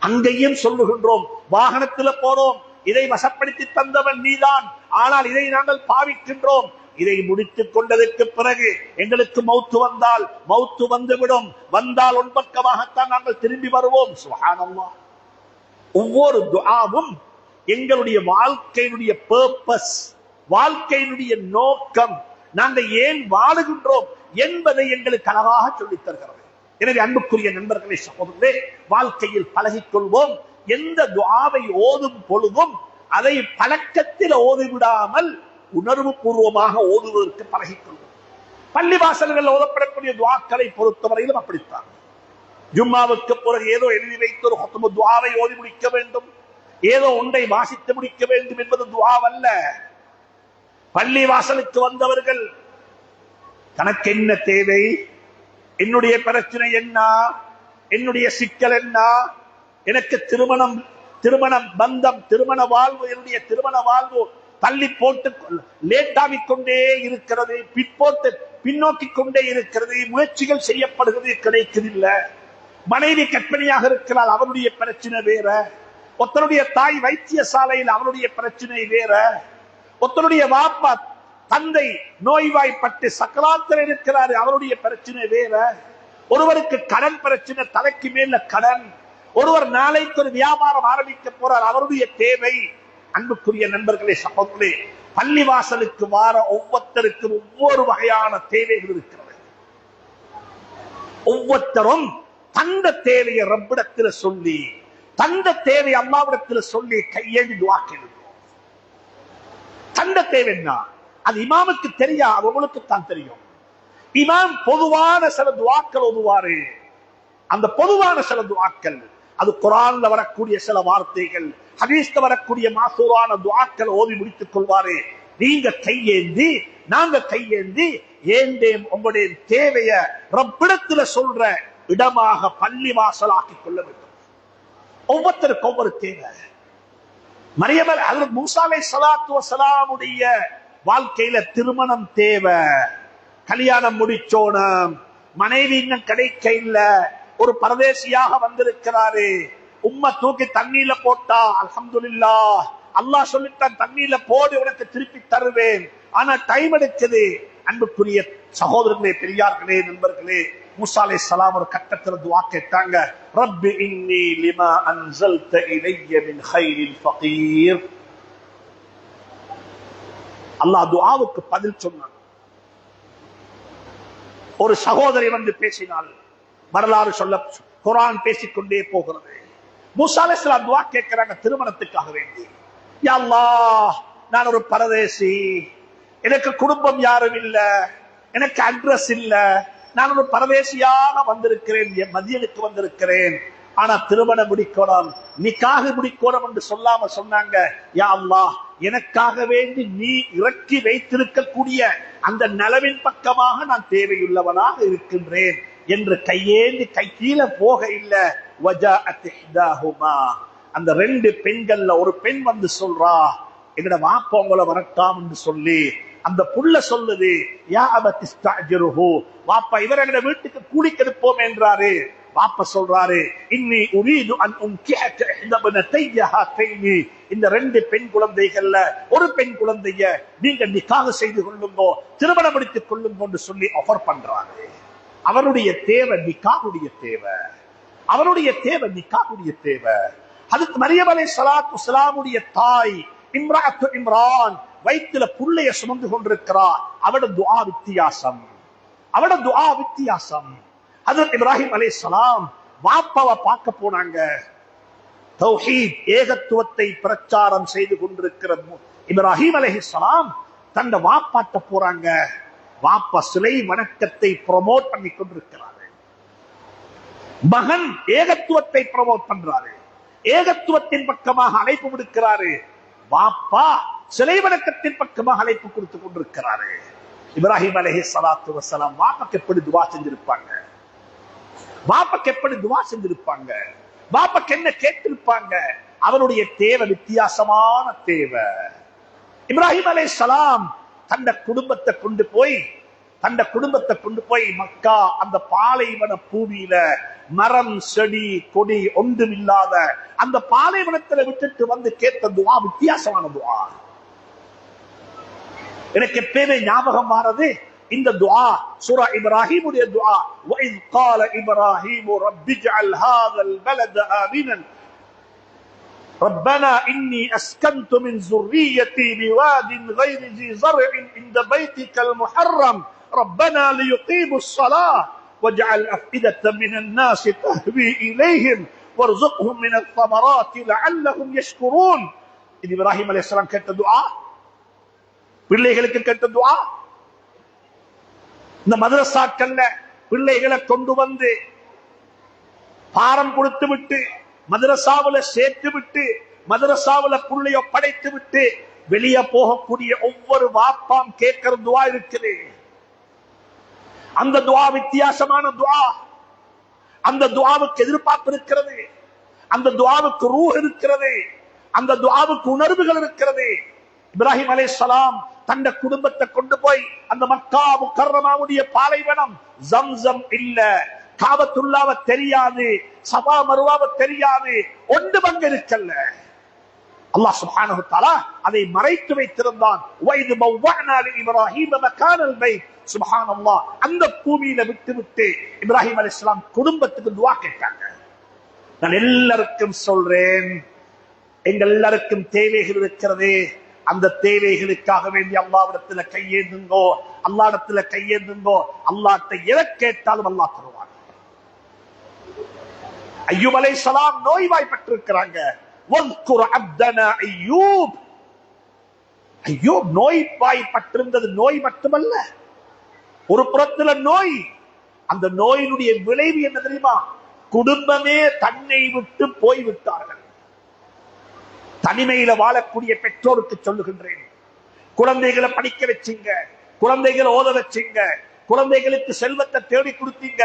அங்கேயும் சொல்லுகின்றோம், வாகனத்தில் போறோம், இதை வசப்படுத்தி தந்தவன் நீதான், ஆனால் இதை நாங்கள் பாவிக்கின்றோம். இதை முடித்துக் கொண்டதற்கு பிறகு எங்களுக்கு மௌத்து வந்தால் மௌத்து வந்துவிடும், வந்தால் உன்பக்கமாகத்தான் நாங்கள் திரும்பி வருவோம். சுப்ஹானல்லாஹ். ஒவ்வொரு துஆவும் எங்களுடைய வாழ்க்கையினுடைய பர்பஸ், வாழ்க்கையினுடைய நோக்கம், நாங்கள் ஏன் வாழுகின்றோம் என்பதை எங்களுக்கு அழகாக சொல்லித் தருகிறது. எனவே அன்புக்குரிய நண்பர்களே, சகோதரர்களே, வாழ்க்கையில் பழகிக் கொள்வோம். எந்த துஆவை ஓதும் பொழுதும் அதை பழக்கத்தில் ஓதிவிடாமல் உணர்வு பூர்வமாக ஓதுவதற்கு பழகிக் கொள்வோம். பள்ளிவாசல்கள் ஓதப்படக்கூடிய துஆக்களை பொறுத்தவரையிலும் அப்படித்தான். ஜும்மாவுக்கு பிறகு ஏதோ எழுதி வைத்து ஒரு ஹுத்பா துஆவை ஓதி முடிக்க வேண்டும், ஏதோ ஒன்றை வாசித்து முடிக்க வேண்டும் என்பது துஆவல்ல. பள்ளிவாசலுக்கு வந்தவர்கள் தனக்கு என்ன தேவை, என்னுடைய பிரச்சனை என்ன, என்னுடைய சிக்கல் என்ன, எனக்கு திருமண பந்தம், திருமண வாழ்வு, என்னுடைய திருமண வாழ்வு தள்ளி போட்டு லேட்டாகிக் கொண்டே இருக்கிறது, பின்னோக்கி கொண்டே இருக்கிறது, முயற்சிகள் செய்யப்படுகிறது, கிடைக்கவில்லை. மனைவி கற்பனையாக இருக்கிறாள், அவருடைய பிரச்சனை வேற. ஒருத்தருடைய தாய் வைத்தியசாலையில், அவருடைய பிரச்சனை வேற. ஒருத்தருடைய வாப்பா தந்தை நோய்வாய்ப்பட்டு சக்கராத்தில் இருக்கிறாரு, அவருடைய பிரச்சனை வேற. ஒருவருக்கு கடன் பிரச்சனை, தலைக்கு மேல கடன். ஒருவர் நாளைக்கு ஒரு வியாபாரம் ஆரம்பிக்க போறார், அவருடைய தேவை. அன்புக்குரிய நண்பர்களே, சகோதரர்களே, பள்ளிவாசலுக்கு வார ஒவ்வொருத்தருக்கும் ஒவ்வொரு வகையான தேவைகள் இருக்கிறது. ஒவ்வொருத்தரும் தந்த தேவையை ரப்பிடத்தில் சொல்லி, தந்த தேவை அல்லாஹ்விடத்தில் சொல்லி கையேந்தி துஆ கேளுங்க. தந்த தேவை என்ன? அது இமாமுக்கு தெரியாது, உங்களுக்கு தான் தெரியும். இமாம் பொதுவான சில துஆக்கள் ஓதுவாரு. அந்த பொதுவான சில துஆக்கள், அது குர்ஆன்ல வரக்கூடிய சில வார்த்தைகள், ஹதீஸ்ல வரக்கூடிய மாசூரான துஆக்கள் ஓதி முடித்துக் கொள்வாரு. நீங்க கையேந்தி, நாங்க கையேந்தி, ஏந்தேம் உங்களுடைய தேவைய ரப்பிடத்துல சொல்ற இடமாக பள்ளி வாசலாக்கிக் கொள்ள வேண்டும். ஒவ்வொருத்தருக்கும் ஒவ்வொரு தேவை. மரியம் ஹஜ்ரத் மூஸா அலைஹிஸ்ஸலாத்து வஸலாமுடைய வாழ்க்கையில திருமணம் தேவை, கல்யாணம் முடிச்சோணும், மனைவி இன்னும் கிடைக்க இல்ல, ஒரு பரதேசியாக வந்திருக்கிறாரு, உம்மா தூக்கி தண்ணீர்ல போட்டா, அல்ஹம்துலில்லாஹ், அல்லாஹ் சொல்லிட்டான் தண்ணீர்ல போடு, உனக்கு திருப்பி தருவேன், ஆனா டைம் எடுக்குது. அன்புக்குரிய சகோதரர்களே, பெரியார்களே, நண்பர்களே, மூஸா அலைஹிஸ்ஸலாம் ஒரு கட்டத்தில் துஆ கேட்டாங்க, ரப்பி இன்னி லிமா அன்ஸல்த இலைய மின் கைரில் ஃபகீர். அல்லாஹ் துஆவுக்கு பதில் சொன்னான். ஒரு சகோதரி வந்து பேசினாள், வரலாறு சொல்ல குர்ஆன் பேசிக்கொண்டே போகிறது. மூஸா அலைஹிஸ்ஸலாம் துஆ கேட்கிறாங்க திருமணத்துக்காக வேண்டி. யா அல்லாஹ், நான் ஒரு பரதேசி, எனக்கு குடும்பம் யாரும் இல்ல, எனக்கு அட்ரஸ் இல்ல, நான் ஒரு பரதேசியாக வந்திருக்கிறேன், மதியனுக்கு வந்திருக்கிறேன், ஆனா திருமணம் முடிக்கணும், நிக்காஹ் முடிக்கணும் என்று சொல்லாம சொன்னாங்க, யா அல்லாஹ், எனக்காக வேண்டி நீ இறக்கி வைத்திருக்கக்கூடிய அந்த நலவின் பக்கமாக நான் தேவையுள்ளவனாக இருக்கின்றேன் என்று கையேந்தி கை கீழே போக இல்ல. அந்த ரெண்டு பெண்கள்ல ஒரு பெண் வந்து சொல்றா, எங்கட வாப்பா உங்களை வரட்டாம் என்று சொல்லி அந்த புள்ள சொல்லுது, யா அபதிஸ்தஅஜிருஹு, வாப்பா இவர் எங்கட வீட்டுக்கு கூலி கெடுப்போம் என்றாரு. வாப்பா சொல்றாரு, இன்னி உரீது அன் உன்கிஹக இஹ்தா பனதைய ஹாதைனி, இந்த ரெண்டு பெண் குழந்தைகள்ல ஒரு பெண் குழந்தைய நீங்க நிக்காஹ் செய்து கொள்ளுங்கோ, திருமணம் முடித்துக் கொள்ளுங்கோ என்று சொல்லி ஆஃபர் பண்றாரு. அவருடைய தேவை நிக்காஹுடைய தேவை, அவருடைய தேவை நிக்காஹுடைய தேவை. ஹஜ்ரத் மரியம் அலைஹிஸ்ஸலாத்து வஸலாமுடைய தாய் இம்ராத்து இம்ரான் வயிற்றில புள்ளைய சுமந்து கொண்டிருக்கிறார். அவட துஆ வித்தியாசம், அவட துஆ வித்தியாசம். ஹஜ்ரத் இப்ராஹிம் அலைஹிஸ்ஸலாம் வாப்பாவை பார்க்க போனாங்க. தௌஹீத் ஏகத்துவத்தை பிரச்சாரம் செய்து கொண்டிருக்கிற இப்ராஹிம் அலைஹிஸ்ஸலாம் தன் வாப்பாட்ட போறாங்க. வாப்பா சிலை வணக்கத்தை ப்ரோமோட் பண்ணி கொண்டிருக்கிறாரு. மகன் ஏகத்துவத்தை ப்ரோமோட் பண்றாரு, ஏகத்துவத்தின் பக்கமாக அழைப்பு விடுக்கிறாரு. வாப்பா சிலை வணக்கத்தின் பக்கமாக அழைப்பு கொடுத்துக் கொண்டிருக்கிறாரு. இப்ராஹிம் அலைஹிஸ்ஸலாத்து வஸலாம் வாப்பாக்கு எப்படி துஆ செஞ்சிருப்பாங்க? பாப்பாக்கு எப்படி துவா செஞ்சிருப்பாங்க, பாப்பாக்கு என்ன கேட்டிருப்பாங்க. அவருடைய தேவை வித்தியாசமான தேவை. இப்ராஹிம் அலைஹிஸ்ஸலாம் தந்த குடும்பத்தை கொண்டு போய் மக்கா அந்த பாலைவன பூமியில மரம் செடி கொடி ஒன்றும் இல்லாத அந்த பாலைவனத்தில் விட்டுட்டு வந்து கேட்ட துவா வித்தியாசமான துவா. எனக்கு எப்பயுமே ஞாபகம் வாரது இந்த துஆ, சூரா இப்ராஹிமுடைய துஆ. وَإِذْ قَالَ إِبْرَاهِيمُ رَبِّ اجْعَلْ هَذَا الْبَلَدَ آمِنًا رَبَّنَا إِنِّي أَسْكَنْتُ مِنْ ذُرِّيَّتِي بِوَادٍ غَيْرِ ذِي زَرْعٍ عِندَ بَيْتِكَ الْمُحَرَّمِ رَبَّنَا لِيُقِيمُوا الصَّلَاةَ وَاجْعَلْ أَفْئِدَةً مِنَ النَّاسِ تَهْوِي إِلَيْهِمْ وَارْزُقْهُم مِنَ الثَّمَرَاتِ لَعَلَّهُمْ يَشْكُرُونَ. இது இப்ராஹிம் அலைஹிஸ்ஸலாம் கேட்ட துஆ, பிள்ளைகளுக்கு கேட்ட துஆ. இந்த மதரசாக்கள்ல பிள்ளைகளை கொண்டு வந்து பாரம் கொடுத்து விட்டு மதரசாவுல சேர்த்து விட்டு மதரசாவுல புள்ளைய படைத்து விட்டு வெளியே போகக்கூடிய ஒவ்வொரு வாப்பாம் கேட்கிற துஆ இருக்குது. அந்த துஆ வித்தியாசமான துஆ. அந்த துஆவுக்கு எதிர்பார்ப்பு இருக்கிறது, அந்த துஆவுக்கு ரூஹ் இருக்கிறது, அந்த துஆவுக்கு உணர்வுகள் இருக்கிறது. இப்ராஹிம் அலைஹிஸ்ஸலாம் தந்த குடும்பத்தை கொண்டு போய் அந்த மக்கா முக்கர்ரமாவுடைய பாலைவனம், ஜம்சம் இல்ல, காபத்துல்லாவ தெரியாது, சஃபா மர்வாவ தெரியாது, ஒன்று பங்கு இருக்கல்ல. அல்லாஹ் சுப்ஹானஹு வ தஆலா அதை மறைத்து வைத்திருந்தான். வைது பவ்வஅனா லிஇப்ராஹீம மகானல் பைத். சுப்ஹானல்லாஹ், அந்த பூமியில விட்டு இப்ராஹிம் அலைஹிஸ்ஸலாம் குடும்பத்துக்கு துஆ கேட்டாங்க. நான் எல்லாருக்கும் சொல்றேன், எங்கள் எல்லாருக்கும் தேவைகள் இருக்கிறது. அந்த தேவைகளுக்காக வேண்டி அல்லாஹ்விடத்துல கையேந்துங்கோ, அல்லாஹ்விடத்துல கையேந்துங்கோ. அல்லாஹ்ட்ட எதை கேட்டாலும் அல்லாஹ் தருவான். அய்யூப் அலைஹிஸ்ஸலாம் நோய்வாய்ப்பட்டிருக்கிறாங்க. வذ்குர் அப்தனா அய்யூப். அய்யூப் நோய்வாய்ப்பட்டிருந்தது நோய் மட்டுமல்ல, ஒரு புறத்துல நோய். அந்த நோயினுடைய விளைவு என்ன தெரியுமா? குடும்பமே தன்னை விட்டு போய்விட்டார்கள். தனிமையில வாழக்கூடிய பெற்றோருக்கு சொல்லுகின்றேன், குழந்தைகளை படிக்க வச்சீங்க, குழந்தைகளை ஓத வச்சீங்க, குழந்தைகளுக்கு செல்வத்தை தேடி கொடுத்தீங்க,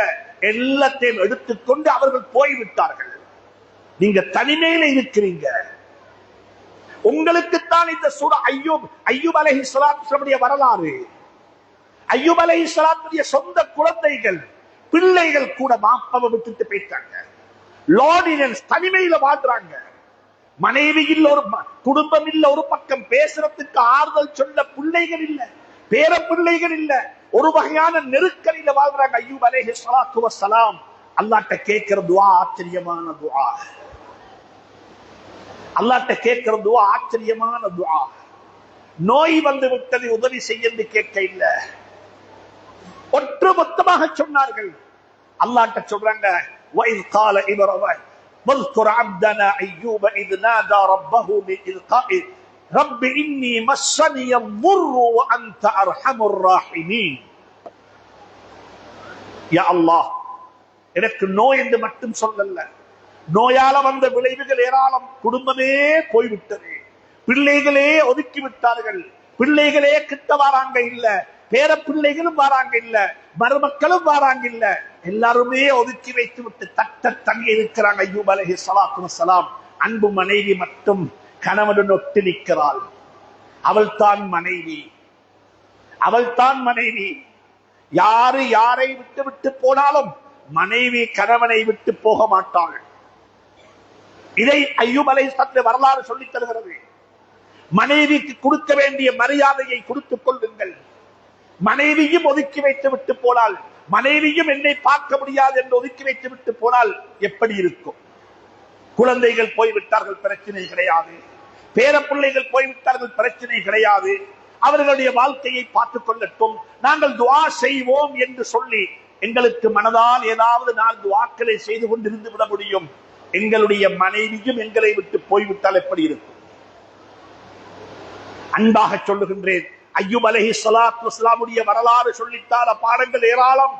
எல்லாத்தையும் எடுத்துக்கொண்டு அவர்கள் போய்விட்டார்கள். நீங்க தனிமையில இருக்கிறீங்க. உங்களுக்குத்தான் இந்த சூரா அய்யூப் அலைஹிஸ்ஸலாத்துடைய வரலாறு. அய்யூப் அலைஹிஸ்ஸலாத்துடைய சொந்த குழந்தைகள் பிள்ளைகள் கூட மாப்பாவை விட்டுட்டு போயிட்டாங்க. லார்டினன்ஸ், தனிமையில வாழ்றாங்க. மனைவி இல்ல, ஒரு குடும்பம் இல்ல, ஒரு பக்கம் பேசுறதுக்கு ஆறுதல் சொல்ல பிள்ளைகள் இல்ல, பேர பிள்ளைகள் இல்ல, ஒரு வகையான நெருக்கடியில வாழ்றாங்க. அய்யூப் அலைஹிஸ்ஸலாத்து வஸ்ஸலாம் அல்லாஹ்ட்ட கேட்கிற துஆ ஆச்சரியமான துஆ. அல்லாஹ்ட்ட கேட்கிற துஆ ஆச்சரியமான துஆ. நோய் வந்து விட்டது, உதவி செய்ய கேட்க இல்ல, ஒட்டுமொத்தமாக சொன்னார்கள். அல்லாஹ்ட்ட சொல்றாங்க, وَإِذْ قَالَ إِبْرَاهِيمُ وَاذْكُرْ عَبْدَنَا أَيُّوبَ إِذْ نَادَى رَبَّهُ بِالْغَدَاةِ رَبِّ إِنِّي مَسَّنِيَ الضُّرُّ وَأَنْتَ أَرْحَمُ الراحمين. யா அல்லாஹ், எனக்கு நோய் என்று மட்டும் சொல்லல, நோயால வந்த விளைவுகள் ஏராளம். குடும்பமே போய்விட்டது, பிள்ளைகளே ஒதுக்கி விட்டார்கள், பிள்ளைகளே கிட்ட வாராங்க இல்ல, பேர பிள்ளைகளும் வாராங்க இல்ல, மருமக்களும் வாராங்க இல்ல, எல்லாருமே ஒதுக்கி வைத்து விட்டு தட்ட தங்கி இருக்கிறாங்க. அய்யூப் அலைஹிஸ்ஸலாத்து வஸ்ஸலாம் அன்பு மனைவி மட்டும் கணவனுடன் ஒட்டி நிற்கிறாள். அவள் தான் மனைவி, அவள் தான் மனைவி. யாரு யாரை விட்டு விட்டு போனாலும் மனைவி கணவனை விட்டு போக மாட்டாள். இதை அய்யூப் அலைஹிஸ்ஸலாத்துடைய வரலாறு சொல்லித் தருகிறது. மனைவிக்கு கொடுக்க வேண்டிய மரியாதையை கொடுத்துக் கொள்ளுங்கள். மனைவியும் ஒதுக்கி வைத்து விட்டு போனால், மனைவியும் என்னை பார்க்க முடியாது என்று ஒதுக்கி வைத்து விட்டு போனால் எப்படி இருக்கும்? குழந்தைகள் போய்விட்டார்கள், பிரச்சனை கிடையாது. பேர பிள்ளைகள் போய்விட்டார்கள், பிரச்சனை கிடையாது. அவர்களுடைய வாழ்க்கையை பார்த்துக் கொள்ளட்டும், நாங்கள் துஆ செய்வோம் என்று சொல்லி எங்களுக்கு மனதால் ஏதாவது 4 துஆக்களை செய்து கொண்டிருந்து விட முடியும். எங்களுடைய மனைவியும் எங்களை விட்டு போய்விட்டால் எப்படி இருக்கும்? அன்பாக சொல்லுகின்றேன், அய்யூப் அலைஹிஸ்ஸலாத்து வஸ்ஸலாமுடைய வரலாறு சொல்லித்தார பாடங்கள் ஏராளம்.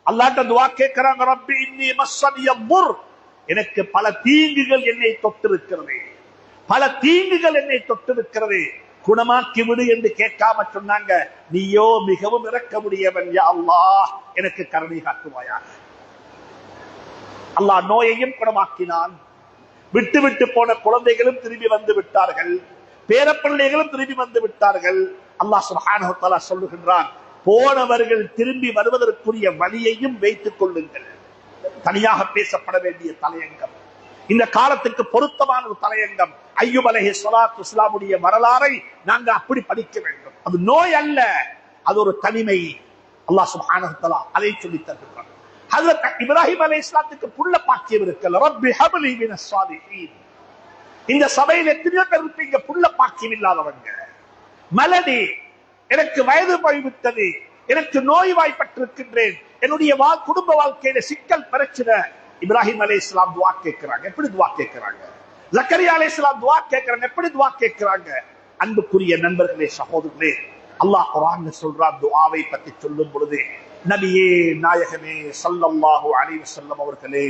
அல்லாஹ்ட்ட துஆ கேட்கிறாங்க, ரப்பி இன்னி மஸ்ஸனிய துர். எனக்கு பல தீங்குகள் என்னை தொட்டிருக்கிறது, பல தீங்குகள் என்னை தொட்டிருக்கிறது, குணமாக்கி விடு என்று கேட்காம சொன்னாங்க, நீயோ மிகவும் இரக்கமுடையவன், யா அல்லாஹ் எனக்கு கருணை காட்டுவாயாக. அல்லாஹ் நோயையும் குணமாக்கினான். விட்டு விட்டு போன குழந்தைகளும் திரும்பி வந்து விட்டார்கள், பேரப்பிள்ளைகளும் திரும்பி வந்து விட்டார்கள். அல்லாஹ் சுப்ஹானஹு வ தஆலா சொல்லுகின்றான், போனவர்கள் திரும்பி வருவதற்குரிய வழியையும் வைத்துக் கொள்ளுங்கள். தனியாக பேசப்பட வேண்டிய தலையங்கம், இந்த காலத்துக்கு பொருத்தமான ஒரு தலையங்கம். அய்யூப் அலைஹிஸ்ஸலாத்து வஸ்ஸலாமுடைய வரலாறை நாங்க அப்படி படிக்க வேண்டும். அது நோய் அல்ல, அது ஒரு தனிமை. அல்லாஹ் சுப்ஹானஹு வ தஆலா அதை சொல்லித் தருகிறான். ஹஜ்ரத் இப்ராஹிம் அலைஹிஸ்ஸலாத்துக்கு புள்ள பாக்கியம் இருக்கல. ரப்பி ஹப்லி மினஸ் ஸாலிஹீன். இந்த சபையில் எத்தனையோ பேர் இருப்பீங்க புள்ள பாக்கியம் இல்லாதவங்க. மலடி, எனக்கு வயது போய்விட்டது, எனக்கு நோய்வாய்ப்பட்டிருக்கின்றேன், என்னுடைய குடும்ப வாழ்க்கையில சிக்கல் பிரச்சனை. இப்ராஹிம் அலைஹிஸ்ஸலாம் துஆ கேட்கிறாங்க. எப்படி துஆ கேட்கிறாங்க? ஜக்கரியா அலைஹிஸ்ஸலாம் துஆ கேட்கிறாங்க. எப்படி துஆ கேட்கிறாங்க? அன்புக்குரிய நண்பர்களே, சகோதரர்களே, அல்லாஹ் குர்ஆன்ல சொல்றான் துஆவை பற்றி சொல்லும் பொழுது, நபியே நாயகமே ஸல்லல்லாஹு அலைஹி வஸல்லம் அவர்களே,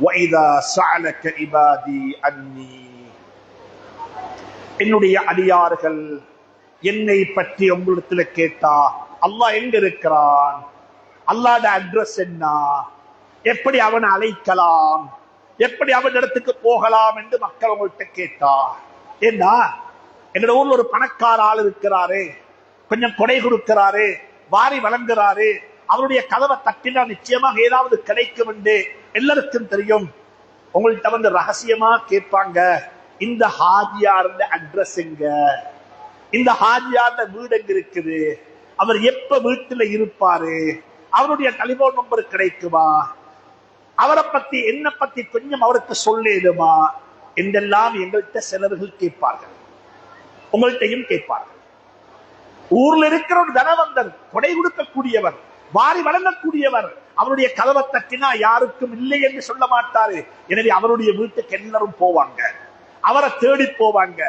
வஇதா ஸஅலக இபாதி அன்னி, என்னுடைய அடியார்கள் என்னை பற்றி உங்களிடத்துல கேட்டா அல்லாஹ் எங்க இருக்கிறான், அல்லாஹ்ட அட்ரஸ் என்ன, எப்படி அவனை அழைக்கலாம், எப்படி அவன் இடத்துக்கு போகலாம் என்று மக்கள் உங்கள்கிட்ட கேட்டா, ஏன்னா எங்க ஊர்ல ஒரு பணக்கார ஆள் இருக்கிறாரு, கொஞ்சம் கொடை கொடுக்கிறாரு, வாரி வழங்குறாரு, அவருடைய கதவை தட்டினா நிச்சயமாக ஏதாவது கிடைக்கும் என்று எல்லாருக்கும் தெரியும். உங்கள்கிட்ட வந்து ரகசியமா கேட்பாங்க, இந்த ஹாஜியார் அட்ரஸ் எங்க, இந்த ஹாஜியார் வீடு எங்க இருக்குது, அவர் எப்ப வீட்டுல இருப்பாரு, அவருடைய டெலிபோன் நம்பர் கிடைக்குமா, அவரை பத்தி என்ன பத்தி கொஞ்சம் அவருக்கு சொல்லிடுமா என்றெல்லாம் எங்கள்கிட்ட சிலர்கள் கேட்பார்கள், உங்கள்கிட்டையும் கேட்பார்கள். ஊர்ல இருக்கிற ஒரு தனவந்தர், கொடை கொடுக்கக்கூடியவர், வாரி வழங்கக்கூடியவர், அவருடைய கதவை தட்டினா யாருக்கும் இல்லை என்று சொல்ல மாட்டாரு. எனவே அவருடைய வீட்டுக்கு எல்லாரும் போவாங்க, அவரை தேடி போவாங்க,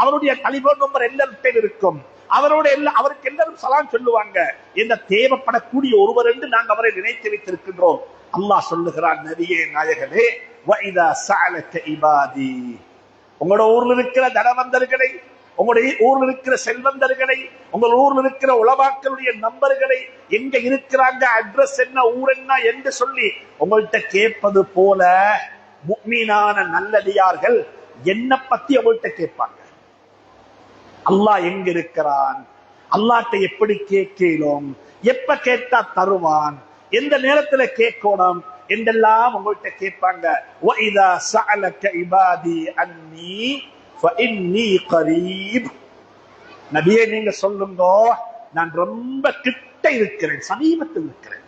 அவருடைய டெலிபோன் நம்பர் எல்லார்கிட்ட இருக்கும், அவருக்கு எல்லாரும் சலாம் சொல்லுவாங்க. என்ற தேவைப்படக்கூடிய ஒருவர் என்று நாங்கள் அவரை நினைத்து வைத்திருக்கின்றோம். அல்லாஹ் சொல்லுகிறான், நபியே நாயகனே, வஇதா ஸஅலக இபாதி, உங்களோட ஊர்ல இருக்கிற தனவந்தர்களை, உங்களுடைய ஊர்ல இருக்கிற செல்வந்தர்களை, உங்கள் ஊர்ல இருக்கிற உலமாக்களுடைய நம்பர்களை, எங்க இருக்கிறாங்க, அட்ரஸ் என்ன, ஊர் என்ன என்று சொல்லி உங்கள்கிட்ட கேட்பது போல முஃமினான நல்லடியார்கள் என்ன பத்தி உங்கள்கிட்ட கேட்பாங்க. அல்லாஹ் எங்க இருக்கிறான், அல்லாஹ்ட்ட எப்படி கேட்கலாம், எப்ப கேட்டா தருவான், எந்த நேரத்துல கேட்கணும் என்றெல்லாம் உங்கள்கிட்ட கேட்பாங்க. வஇதா ஸஅலக இபாதி அன்னி ஃபஇன்னி கரீப், நபியே நீங்க சொல்லுங்க, நான் ரொம்ப கிட்ட இருக்கிறேன், சமீபத்தில் இருக்கிறேன்.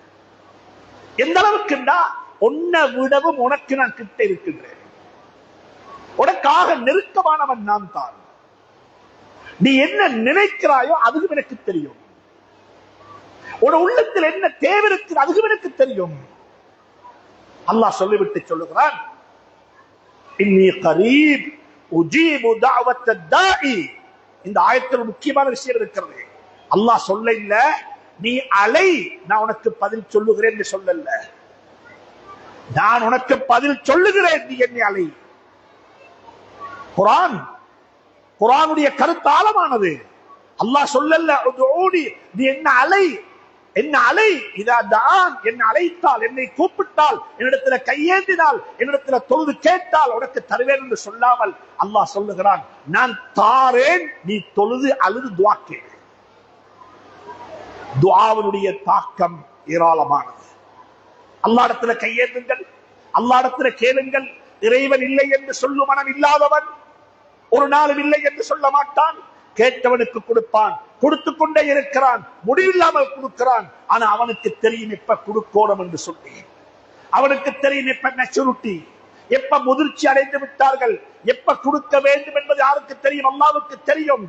எந்த அளவுக்குண்டா, உன்னை விடவும் உனக்கு நான் கிட்ட இருக்கின்றேன், உனக்காக நெருக்கமானவன் நான் தான். நீ என்ன நினைக்கிறாயோ அதுவும் எனக்கு தெரியும், உன உள்ளத்தில் என்ன தேவை இருக்குது அதுவும் எனக்கு தெரியும். அல்லாஹ் சொல்லிவிட்டு சொல்லுகிறான், இன்னி கரீப் உஜீபு தஅவத்த தாஇ. இந்த ஆயத்தில் முக்கியமான விஷயம் இருக்கிறது. அல்லாஹ் சொல்ல இல்ல, நீ அலை, நான் உனக்கு பதில் சொல்லுகிறேன் என்று சொல்லல, நான் உனக்கு பதில் சொல்லுகிறேன், நீ என்னை அலை. குர்ஆனுடைய கருத்து ஆழமானது. அல்லாஹ் சொல்லல உதுஊனி, நீ என்ன அலை, என்ன அலை, இதா தான், என்ன அழைத்தால், என்னை கூப்பிட்டால், என்னிடத்துல கையேந்தினால், என்னிடத்துல தொழுது கேட்டால் உனக்கு தருவேன் என்று சொல்லாமல் அல்லாஹ் சொல்லுகிறான், நான் தாரேன், நீ தொழுது அழுது துஆ கேளு. துஆவுடைய தாக்கம் ஏராளமானது. அல்லாஹ்விடத்துல கையேந்துங்கள், அல்லாஹ்விடத்துல கேளுங்கள். இறைவன் இல்லை என்று சொல்லும் மனம் இல்லாதவன் ஒரு நாளும் இல்லை என்று சொல்ல மாட்டான். கேட்டவனுக்கு கொடுப்பான், கொடுத்து கொண்டே இருக்கிறான், முடிவில்லாமல் கொடுக்கிறான். ஆனா அவனுக்கு தெரியும் எப்ப கொடுக்கணும் என்று சொல்லி, அவனுக்கு தெரியும் எப்ப மெச்சூரிட்டி, எப்ப முதிர்ச்சி அடைந்து விட்டார்கள், எப்ப கொடுக்க வேண்டும் என்பது யாருக்கு தெரியும், அல்லாஹ்வுக்கு தெரியும்.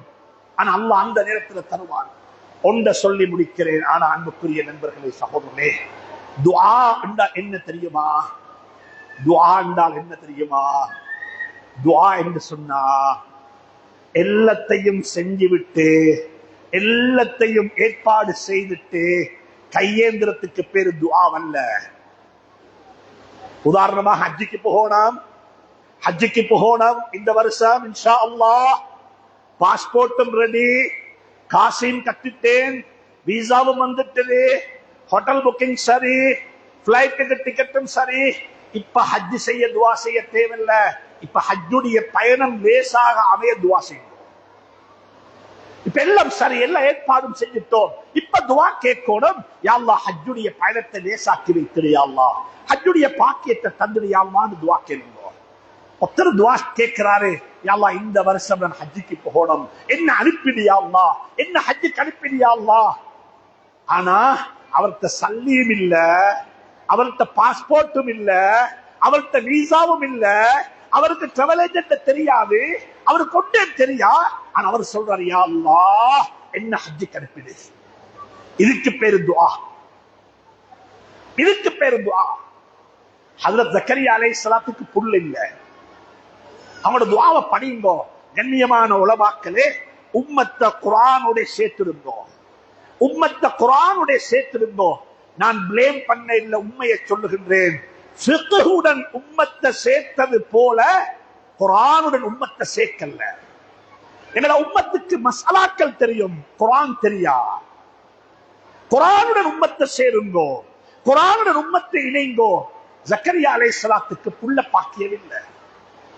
ஆனா அல்லாஹ் அந்த நேரத்தில் தருவான். ஒன்றை சொல்லி முடிக்கிறேன். ஆனா அன்புக்குரிய நண்பர்களே, சகோதரர்களே, துஆ என்றால் என்ன தெரியுமா? துஆ என்றால் என்ன தெரியுமா? துஆ என்று சொன்னா எல்லாத்தையும் செஞ்சுவிட்டு, எல்லாத்தையும் ஏற்பாடு செய்துட்டு கையேந்திரத்துக்கு பேரு துஆவல்ல. உதாரணமாக ஹஜ்ஜிக்கு போகணும் இந்த வருஷம் இன்ஷா அல்லாஹ், பாஸ்போர்ட்டும் ரெடி, காசையும் கட்டிட்டேன், விசாவும் வந்துட்டது, ஹோட்டல் புக்கிங் சரி, பிளைட்டுக்கு டிக்கெட்டும் சரி, இப்ப ஹஜ் செய்ய துவா செய்ய தேவையில்ல. இப்ப ஹஜ்ஜுடைய பயணம் லேசாக அமைய துவா செய்யும். இப்ப எல்லாம் சரி, எல்லாம் ஏற்பாடும் செஞ்சிட்டோம். இப்ப துவா கேட்கணும், யா அல்லாஹ் ஹஜ்ஜுடைய பயணத்தை லேசாக்கி வைத்திரு யா அல்லாஹ், ஹஜ்ஜுடைய பாக்கியத்தை தந்துடு யா அல்லாஹ்னு துவா கேளுங்க. ஒருத்தர் துவா கேட்கிறாரு, யா அல்லாஹ் இந்த வருஷம் நான் ஹஜ்ஜுக்கு போகணும், என்ன அனுப்பிடு யா அல்லாஹ், என்ன ஹஜ்ஜுக்கு அனுப்பிடு யா அல்லாஹ். ஆனா அவர்கிட்ட சல்லியும் இல்ல, அவர்கிட்ட பாஸ்போர்ட்டும் இல்ல, அவர்கிட்ட வீசாவும் இல்ல, அவருக்கு டிராவல் ஏஜென்ட் தெரியாது, அவருக்கு கொண்டே தெரியா. ஆனா அவர் சொல்றாரு, யா அல்லாஹ் என்ன ஹஜ்ஜுக்கு அனுப்பிடு. இதுக்கு பேரு துஆ, இதுக்கு பேரு துஆ. ஹஜ்ரத் ஜக்கரியா அலைஹிஸ்ஸலாத்துக்கு புல் இல்ல, அவங்களோட துஆவை படிங்கோ. கண்ணியமான உலமாக்களே, உம்மத்த குர்ஆனோட சேர்த்திருந்தோம், உம்மத்த குர்ஆனோட சேர்த்திருந்தோம். நான் பிளேம் பண்ண இல்ல, உண்மையை சொல்லுகின்றேன். ஃபிக்ஹுடன் உம்மத்தை சேர்த்தது போல குர்ஆனுடன் உம்மத்தை சேர்க்கல. எங்களோட உம்மத்துக்கு மசாலாக்கள் தெரியும், குர்ஆன் தெரியா. குர்ஆனுடன் உம்மத்தை சேருங்கோ, குர்ஆனுடன் உம்மத்தை இணைங்கோ. ஜக்கரியா அலைஹிஸ்ஸலாத்துக்கு புள்ள பாக்கியவில்லை.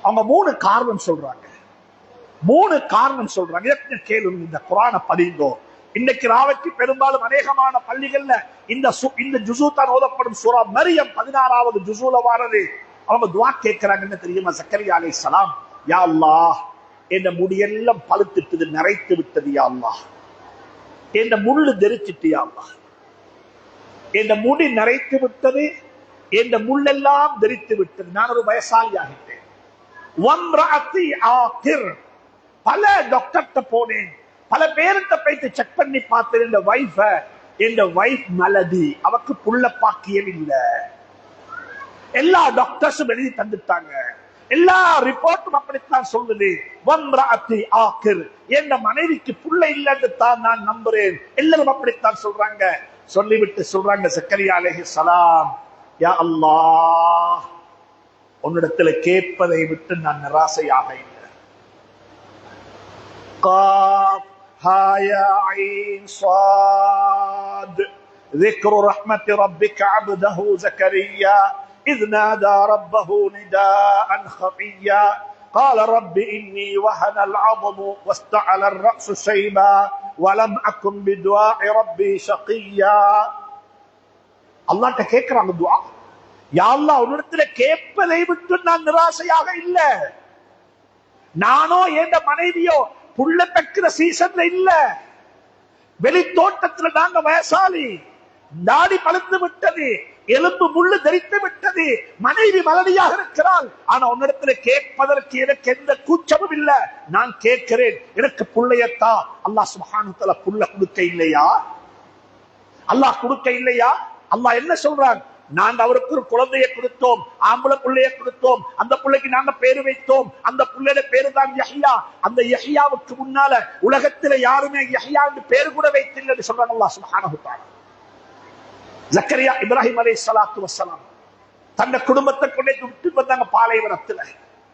அவங்க 3 காரணம் சொல்றாங்க, 3 காரணம் சொல்றாங்க. கேளுங்க, இந்த குர்ஆனை படிங்கோ. இன்னைக்கு ராவைக்கு பெரும்பாலும் அநேகமான பள்ளிகள்ல இந்த ஜுசு தான் ஓதப்படும். சூரா மரியம் 16வது ஜுசுல வாரது. அவங்க துஆ கேட்கிறாங்க, என்ன தெரியுமா? ஜக்கரியா அலைஹிஸ்ஸலாம், யா அல்லாஹ் என் முடியெல்லாம் பழுத்துட்டது, நரைத்து விட்டது யா அல்லாஹ், என் முள்ளு தெரிச்சிட்டு யா அல்லாஹ், என் முடி நரைத்து விட்டது, என் முள்ளெல்லாம் தெரித்து விட்டது, நான் ஒரு வயசாளி ஆகிட்டேன். வம்ரஅத்தி ஆகிர், பல டாக்டர்கிட்ட போனேன், பல பேர்கிட்ட போயிட்டு செக் பண்ணி பார்த்தேன். என் வைஃப் மலதி, அவக்கு புள்ள பாக்கியம் இல்ல. எல்லா டாக்டர்ஸும் எழுதி தந்துட்டாங்க, எல்லா ரிப்போர்ட்டும் அப்படித்தான் சொல்லுது. வம்ரஅத்தி ஆகிர், என் மனைவிக்கு புள்ள இல்லன்னு தான் நான் நம்புறேன். எல்லாரும் அப்படித்தான் சொல்றாங்க. சொல்லிவிட்டு சொல்றாங்க ஜக்கரியா அலைஹிஸ்ஸலாம், யா அல்லாஹ் உன்னிடத்துல கேட்பதை விட்டு நான் நிராசையாக இல்லை. قاف ها يا عين صاد ذكر رحمة ربك عبده زكريا إذ نادى ربه نداء خفيا قال رب إني وهن العظم واستعل الرأس شيبا ولم أكن بدعاء ربي شقيا. الله கேக்குறாங்க துஆ, யா அல்லாஹ் உன்னிடத்துல கேட்பதை விட்டு நான் நிராசையாக இல்ல. நானோ என் மனைவியோ புள்ள பெக்கிற சீசன்ல இல்ல, வெளி தோட்டத்துல நாங்க வயசாலி, தாடி பழுத்து விட்டது, எலும்பு முள்ளு தரித்து விட்டது, மனைவி மலடியாக இருக்கிறாள். ஆனா உன்னிடத்துல கேட்பதற்கு எனக்கு எந்த கூச்சமும் இல்ல. நான் கேட்கிறேன், எனக்கு புள்ளையத்தா. அல்லாஹ் சுப்ஹானஹு வ தஆலா புள்ள கொடுக்க இல்லையா? அல்லாஹ் கொடுக்க இல்லையா? அல்லாஹ் என்ன சொல்றான்? நாங்க அவருக்கு ஒரு குழந்தையை கொடுத்தோம், ஆம்பளை பிள்ளையை கொடுத்தோம், அந்த பிள்ளைக்கு நாங்க பேரு வைத்தோம், அந்த பிள்ளையோட பேரு தான் யஹ்யா. அந்த யஹ்யாவுக்கு முன்னால உலகத்துல யாருமே யஹ்யா என்று பேரு கூட வைத்தில்லை சொல்றாங்க அல்லாஹ் சுப்ஹானஹு வ தஆலா. ஜக்கரியா இப்ராஹிம் அலைஹிஸ்ஸலாத்து வஸ்ஸலாம் தன்னை குடும்பத்தை கொண்டே விட்டு வந்தாங்க பாலைவனத்துல.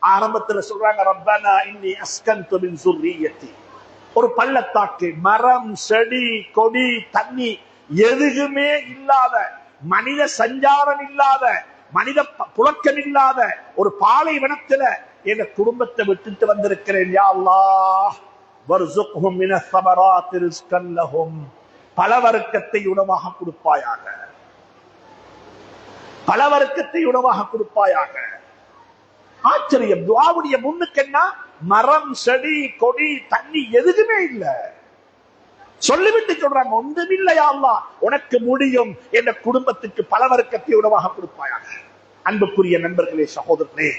ஆரம்பத்துல சொல்றாங்க, ரப்பனா இன்னி அஸ்கன்து மின் ஸுர்ரிய்யத்தி, ஒரு பள்ளத்தாக்கு, மரம் செடி கொடி தண்ணி எதுவுமே இல்லாத, மனித சஞ்சாரம் இல்லாத, மனித புழக்கம் இல்லாத ஒரு பாலைவனத்துல என் குடும்பத்தை விட்டுட்டு வந்திருக்கிறேன். யா அல்லாஹ் வர்ஸுக்ஹும் மினஸ் ஸமராத்தி ரிஸ்கன் லஹும், பல வர்க்கத்தை உணவாக கொடுப்பாயாக, பல வர்க்கத்தை உணவாக கொடுப்பாயாக. ஆச்சரியம், துஆவுடைய முன்னுக்கு என்ன? மரம் செடி கொடி தண்ணி எதுவுமே இல்லை. சொல்லிவிட்டு சொல்றாங்க, ஒன்றுமில்லை யா அல்லாஹ், உனக்கு முடியும், என் குடும்பத்துக்கு பல வர்க்கத்தை உணவாக கொடுப்பாயாக. அன்புக்குரிய நண்பர்களே, சகோதரர்களே,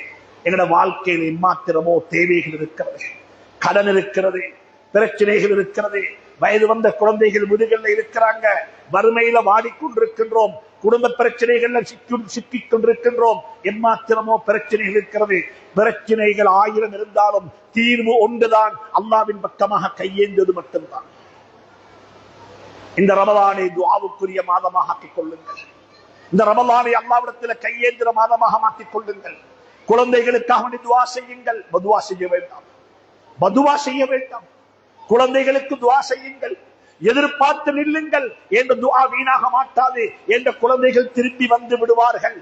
எங்களோட வாழ்க்கையில் எம்மாத்திரமோ தேவைகள் இருக்கிறது, கடன் இருக்கிறது, பிரச்சனைகள் இருக்கிறது, வயது வந்த குழந்தைகள் வீடுகள்ல இருக்கிறாங்க, வறுமையில வாடிக்கொண்டிருக்கின்றோம், குடும்ப பிரச்சனைகள்ல சிக்கிக் கொண்டிருக்கின்றோம், எம்மாத்திரமோ பிரச்சனைகள் இருக்கிறது. பிரச்சனைகள் 1000 இருந்தாலும் தீர்வு ஒன்றுதான், அல்லாஹ்வின் பக்கமாக கையேந்தது மட்டும்தான். இந்த ரமலானை துஆவுக்குரிய மாதமாக ஆக்கிக் கொள்ளுங்கள். இந்த ரமலானை அல்லாஹ்விடத்தில் கையேந்திர மாதமாக மாற்றிக் கொள்ளுங்கள். குழந்தைகளுக்காக துஆ செய்யுங்கள், பதுவா செய்ய வேண்டாம், பதுவா செய்ய வேண்டாம். குழந்தைகளுக்கு துஆ செய்யுங்கள், எதிர்பார்த்து நில்லுங்கள். என்ற துஆ வீணாக மாட்டாது, என்ற குழந்தைகள் திரும்பி வந்து விடுவார்கள்.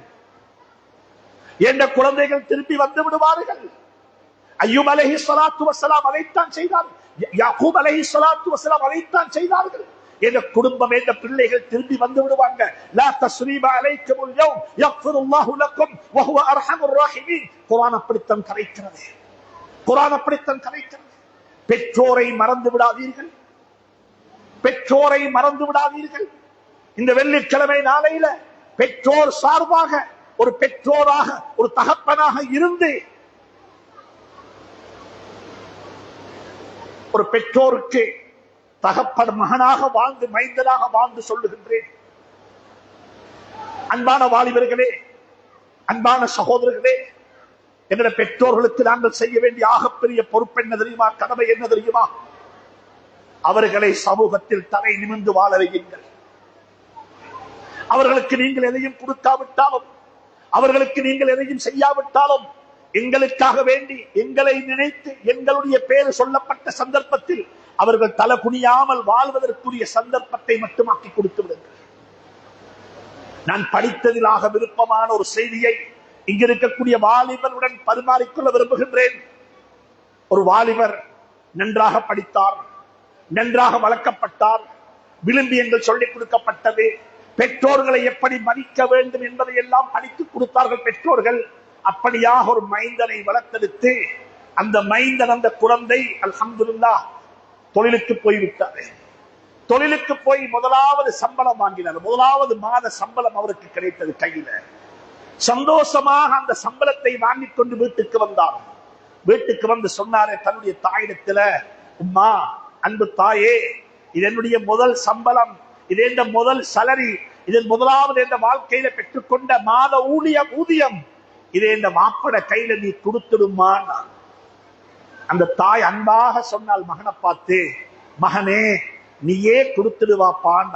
என்ற குழந்தைகள் திரும்பி வந்து விடுவார்கள். அய்யூப் அலைஹிஸ்ஸலாத்து வஸ்ஸலாம் அதைத்தான் செய்தார்கள். யாக்கூப் அலைஹிஸ்ஸலாத்து வஸ்ஸலாம் அதைத்தான் செய்தார்கள். என்ற குடும்பம், என்ற பிள்ளைகள் திரும்பி வந்து விடுவாங்க. லா தஸ்ரீப அலைக்குமுல் யௌம் யக்ஃபிருல்லாஹு லக்கும் வஹுவ அர்ஹமுர் ராஹிமீன். குர்ஆன் அப்படித்தான் கரைக்கிறது. குர்ஆன் அப்படித்தான் கரைக்கிறது. பெற்றோரை மறந்து விடாதீர்கள். பெற்றோரை மறந்து விடாதீர்கள். இந்த வெள்ளிக்கிழமை நாளையில பெற்றோர் சார்பாக ஒரு பெற்றோராக, ஒரு தகப்பனாக இருந்து ஒரு பெற்றோருக்கு தகப்பன் மகனாக வாழ்ந்து, மைந்தனாக வாழ்ந்து சொல்லுகின்றேன். அன்பான வாலிபர்களே, அன்பான சகோதரர்களே, எங்களுடைய பெற்றோர்களுக்கு நாங்கள் செய்ய வேண்டிய ஆகப்பெரிய பொறுப்பு என்ன தெரியுமா? கடமை என்ன தெரியுமா? அவர்களை சமூகத்தில் தலை நிமிர்ந்து வாழ வையுங்கள். அவர்களுக்கு நீங்கள் எதையும் கொடுக்காவிட்டாலும், அவர்களுக்கு நீங்கள் எதையும் செய்யாவிட்டாலும், எங்களுக்காக வேண்டி, எங்களை நினைத்து, எங்களுடைய பேர் சொல்லப்பட்ட சந்தர்ப்பத்தில் அவர்கள் தலை குனியாமல் வாழ்வதற்குரிய சந்தர்ப்பத்தை மட்டுமாக்கி கொடுத்து விடுங்கள். நான் படித்ததிலாக விருப்பமான ஒரு செய்தியை இங்கு இருக்கக்கூடிய வாலிபருடன் பரிமாறிக்கொள்ள விரும்புகின்றேன். ஒரு வாலிபர் நன்றாக படித்தார், நன்றாக வளர்க்கப்பட்டார், விளிம்பியங்கள் சொல்லிக் கொடுக்கப்பட்டது, பெற்றோர்களை எப்படி மதிக்க வேண்டும் என்பதை எல்லாம் படித்துக் கொடுத்தார்கள் பெற்றோர்கள். அப்படியாக ஒரு மைந்தனை வளர்த்தெடுத்து, அந்த மைந்தன், அந்த குழந்தை அல்ஹம்துலில்லாஹ் தொழிலுக்கு போய்விட்டார். தொழிலுக்கு போய் முதலாவது சம்பளம் வாங்கினார். முதலாவது மாத சம்பளம் அவருக்கு கிடைத்தது கையில. சந்தோஷமாக அந்த சம்பளத்தை வாங்கிக் கொண்டு வீட்டுக்கு வந்தார். வீட்டுக்கு வந்து சொன்னாரே தன்னுடைய தாயிடத்துல, உம்மா, அன்பு தாயே, இது என்னுடைய முதல் சம்பளம், இது என்ற முதல் சலரி, இதன் முதலாவது என்ற வாழ்க்கையில பெற்றுக்கொண்ட மாத ஊதியம், இதை இந்த மாப்பட கையில நீ கொடுத்துடுமா? அந்த தாய் அன்பாக சொன்னால் மகனை பார்த்து, மகனே நீயே கொடுத்துடுவாப்பான்.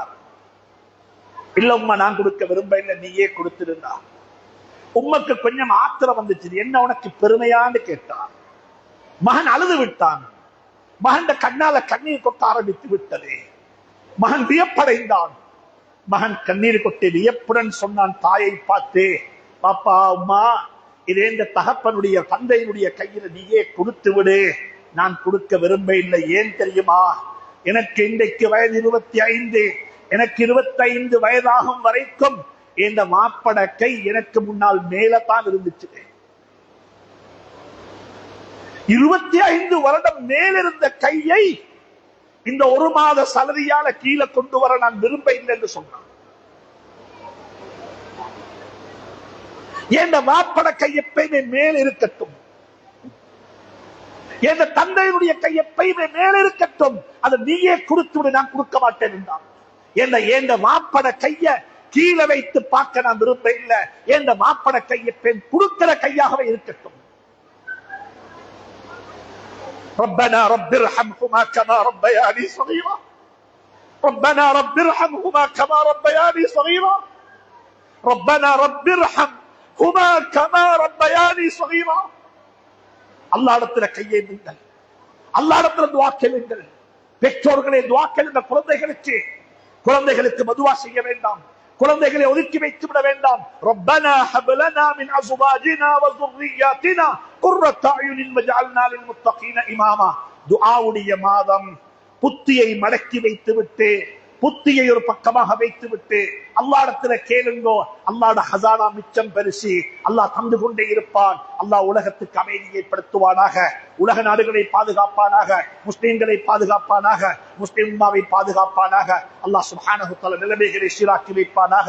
இல்ல உம்மா, நான் கொடுக்க விரும்ப இல்லை, நீயே கொடுத்துடுண்டா. உம்மக்கு கொஞ்சம் ஆத்திரம் வந்துச்சு. என்ன உனக்கு பெருமையான்னு கேட்டான். மகன் அழுது விட்டான். மகன் கண்ணால கண்ணீர் கொட்ட ஆரம்பித்து விட்டது. மகன் வியப்படைந்தான். மகன் கண்ணீர் கொட்டி வியப்புடன் சொன்னான் தாயை பார்த்து, பாப்பா, உம்மா, இதே இந்த தகப்பனுடைய தந்தையினுடைய கையில நீயே கொடுத்து விடு, நான் கொடுக்க விரும்ப இல்லை. ஏன் தெரியுமா? எனக்கு இன்றைக்கு வயது 25. எனக்கு 25 வயதாகும் வரைக்கும் இந்த மாப்பட கை எனக்கு முன்னால் மேலத்தான் இருந்துச்சு. 25 வருடம் மேலிருந்த கையை இந்த ஒரு மாத சலரியால கீழே கொண்டு வர நான் விரும்ப இல்லை என்று சொன்னான். என் மாப்பட கை எப்பயுமே மேல் இருக்கட்டும், என் தந்தையினுடைய கை எப்பயுமே மேல் இருக்கட்டும், அதை நீயே கொடுத்து விட, நான் கொடுக்க மாட்டேன் என்றான். என் மாப்பட கைய கீழே வைத்து பார்க்க நான் விரும்ப இல்லை. என் மாப்பட கையை பெண் கொடுக்கிற கையாகவே இருக்கட்டும். ربنا رب ارحمهما كما ربياني صغيرا. ربنا رب ارحمهما كما ربياني صغيرا. ربنا رب ارحمهما كما ربياني صغيرا. அல்லாஹ்விடத்துல கையை நீங்கள், அல்லாஹ்விடத்துல துஆ கேளுங்கள். பெற்றோர்களே, துஆ கேளுங்க. குழந்தைகளுக்கு மதுவா செய்ய வேண்டாம், குழந்தைகளை ஒதுக்கி வைத்து விட வேண்டாம். ரப்பனா ஹப் லனா மின் அஸ்வாஜினா வ ذُرِّيَّاتِنَا قُرَّةَ أَعْيُنٍ وَاجْعَلْنَا لِلْمُتَّقِينَ إِمَامًا. துஆவுடைய மாதம். புத்தியை மடக்கி வைத்து விட்டு, புத்தியை ஒரு பக்கமாக வைத்து விட்டு அல்லாஹ்விடத்துல கேளுங்கோ. அல்லாஹ்வுடைய ஹஸானா மிச்சம் பெருசி. அல்லாஹ் தந்து கொண்டே இருப்பான். அல்லாஹ் உலகத்துக்கு அமைதியை ஏற்படுத்துவானாக, உலக நாடுகளை பாதுகாப்பானாக, முஸ்லிம்களை பாதுகாப்பானாக, முஸ்லிம் உம்மாவை பாதுகாப்பானாக. அல்லாஹ் சுப்ஹானஹு வ தஆலா நிலைமைகளை சீராக்கி வைப்பானாக.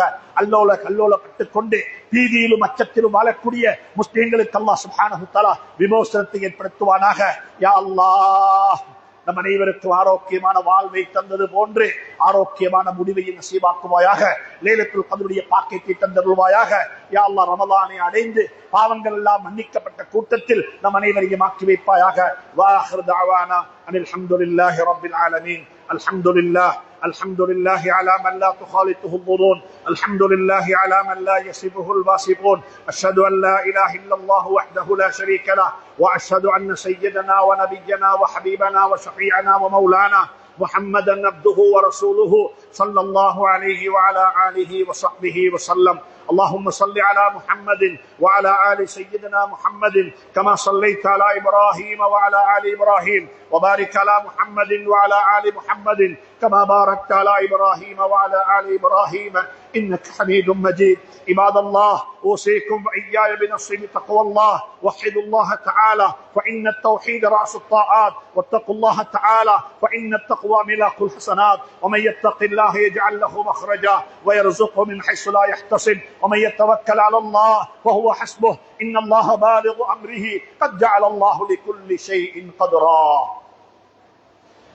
கல்லோலப்பட்டுக் கொண்டு பீதியிலும் அச்சத்திலும் வாழக்கூடிய முஸ்லிம்களுக்கு அல்லாஹ் சுப்ஹானஹு வ தஆலா விமோசனத்தை ஏற்படுத்துவானாக. யா அல்லாஹ், நம் அனைவருக்கும் ஆரோக்கியமான வாழ்வை தந்தது போன்று ஆரோக்கியமான முடிவை நசீபாக்குவாயாக. லைலத்துல் கத்ருடைய பாக்கியத்தை தந்தருள்வாயாக. யா அல்லாஹ், ரமலானை அடைந்து பாவங்கள் எல்லாம் மன்னிக்கப்பட்ட கூட்டத்தில் நம் அனைவரையும் ஆக்கி வைப்பாயாக. வாஹிர் தஅவானா அனில் ஹம்துலில்லாஹி ரப்பில் ஆலமீன். அல்ஹம்துலில்லாஹ் الحمد لله على من لا تخالطه الظنون. الحمد لله على من لا يصفه الواصفون. أشهد أن لا إله إلا الله وحده لا شريك له، وأشهد أن سيدنا ونبينا وحبيبنا وشفيعنا ومولانا محمدا عبده ورسوله صلى الله عليه وعلى آله وصحبه وسلم. اللهم صل على محمد وعلى آل سيدنا محمد كما صليت على إبراهيم وعلى آل إبراهيم وبارك على محمد وعلى آل محمد كما باركت على إبراهيم وعلى آل إبراهيم إنك حميد مجيد. عباد الله، أوصيكم وإياي بنصر بتقوى الله. وحدوا الله تعالى فإن التوحيد رأس الطاعات، واتقوا الله تعالى فإن التقوى ملاك الحسنات. ومن يتق الله يجعل له مخرجا ويرزقه من حيث لا يحتسب، ومن يتوكل على الله فهو حسبه، إن الله بالغ أمره، قد جعل الله لكل شيء قدرا.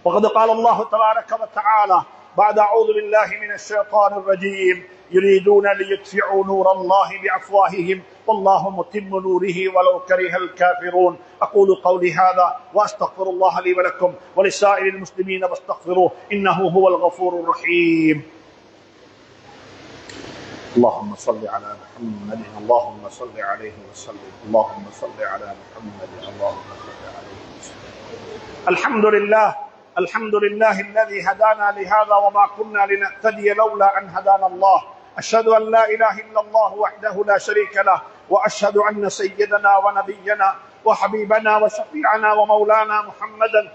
وقد قال الله تبارك وتعالى بعد أعوذ بالله من الشيطان الرجيم: يريدون ليطفئوا نور الله بأفواههم والله متم نوره ولو كره الكافرون. أقول قولي هذا وأستغفر الله لي ولكم ولسائر المسلمين واستغفروه إنه هو الغفور الرحيم. اللهم صل على محمد، اللهم صل عليه وسلم، اللهم صل على محمد، اللهم صل عليه وسلم. الحمد لله، الحمد لله الذي هدانا لهذا وما كنا لنهتدي لولا أن هدانا الله. أشهد أن لا إله إلا الله وحده لا شريك له، وأشهد أن سيدنا ونبينا وحبيبنا وشفيعنا ومولانا محمدا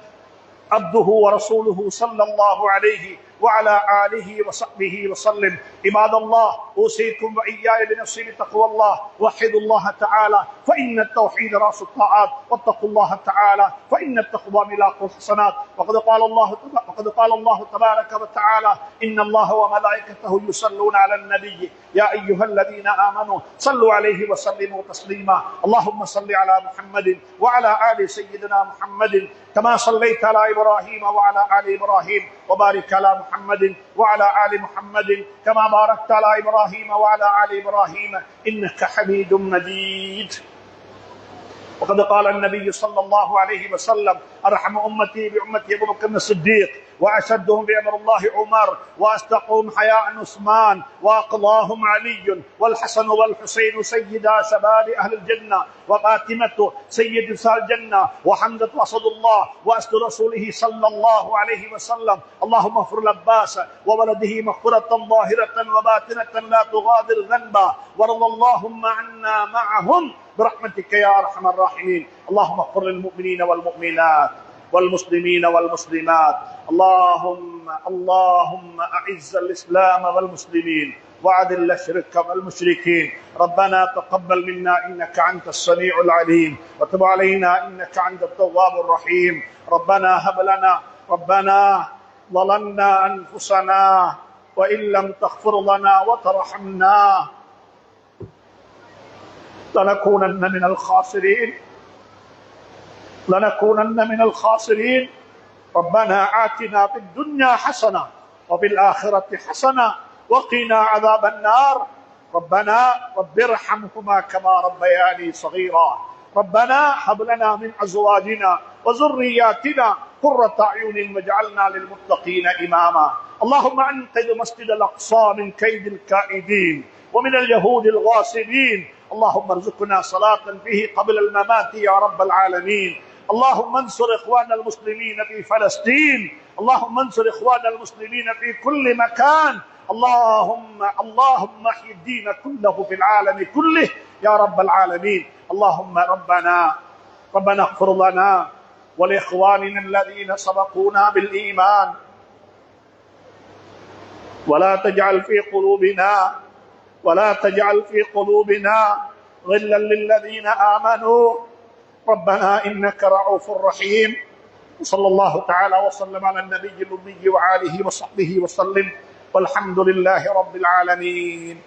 عبده ورسوله صلى الله عليه وعلى آله وصحبه وسلم. عباد الله، أوصيكم وإياي بنفسي بتقوى الله. وحدوا الله تعالى فإن التوحيد رأس الطاعات، واتقوا الله تعالى فإن التقوى ملاك الحسنات. وقد قال الله تبارك وتعالى: إن الله وملائكته يصلون على النبي يا أيها الذين آمنوا صلوا عليه وسلموا تسليما. اللهم صل على محمد وعلى آل سيدنا محمد كما صليت على إبراهيم وعلى آل إبراهيم، وبارك على محمد وعلى آل محمد كما باركت على إبراهيم وعلى آل إبراهيم إنك حميد مجيد. وقد قال النبي صلى الله عليه وسلم: أرحم أمتي بأمتي أبو بكر الصديق، وأشدهم بأمر الله عمر، وأصدقهم حياء عثمان، وأقضاهم علي، والحسن والحسين سيدا شباب أهل الجنة، وفاطمة سيد نساء الجنة، وحمزة أسد الله وأسد رسوله صلى الله عليه وسلم. اللهم اغفر العباس وولده مغفرة ظاهرة وباطنة لا تغادر ذنبا، وارض اللهم عنا معهم برحمتك يا أرحم الراحمين. اللهم اغفر للمؤمنين والمؤمنات والمسلمين والمسلمات. اللهم أعز الإسلام والمسلمين وأذل الشرك والمشركين. ربنا تقبل منا إنك أنت السميع العليم، وتب علينا إنك أنت التواب الرحيم. ربنا هب لنا، ربنا ظلمنا أنفسنا وإن لم تغفر لنا وترحمنا لنكونن من الخاسرين، لنكونن من الخاسرين. ربنا آتنا في الدنيا حسنة وفي الآخرة حسنة وقنا عذاب النار. ربنا رب ارحمهما كما ربياني صغيرا. ربنا هب لنا من أزواجنا وذرياتنا قرة أعين واجعلنا للمتقين إماما. اللهم أنقذ مسجد الأقصى من كيد الكائدين ومن اليهود الغاصبين. اللهم ارزقنا صلاة فيه قبل الممات يا رب العالمين. اللهم انصر إخواننا المسلمين في فلسطين، اللهم انصر إخواننا المسلمين في كل مكان. اللهم احي الدين كله في العالم كله يا رب العالمين. اللهم ربنا اغفر لنا ولإخواننا الذين سبقونا بالإيمان، ولا تجعل في قلوبنا غلا للذين آمنوا. ربنا إنك رؤوف رحيم. صلى الله تعالى وسلم على النبي الأمي وآله وصحبه وسلم، والحمد لله رب العالمين.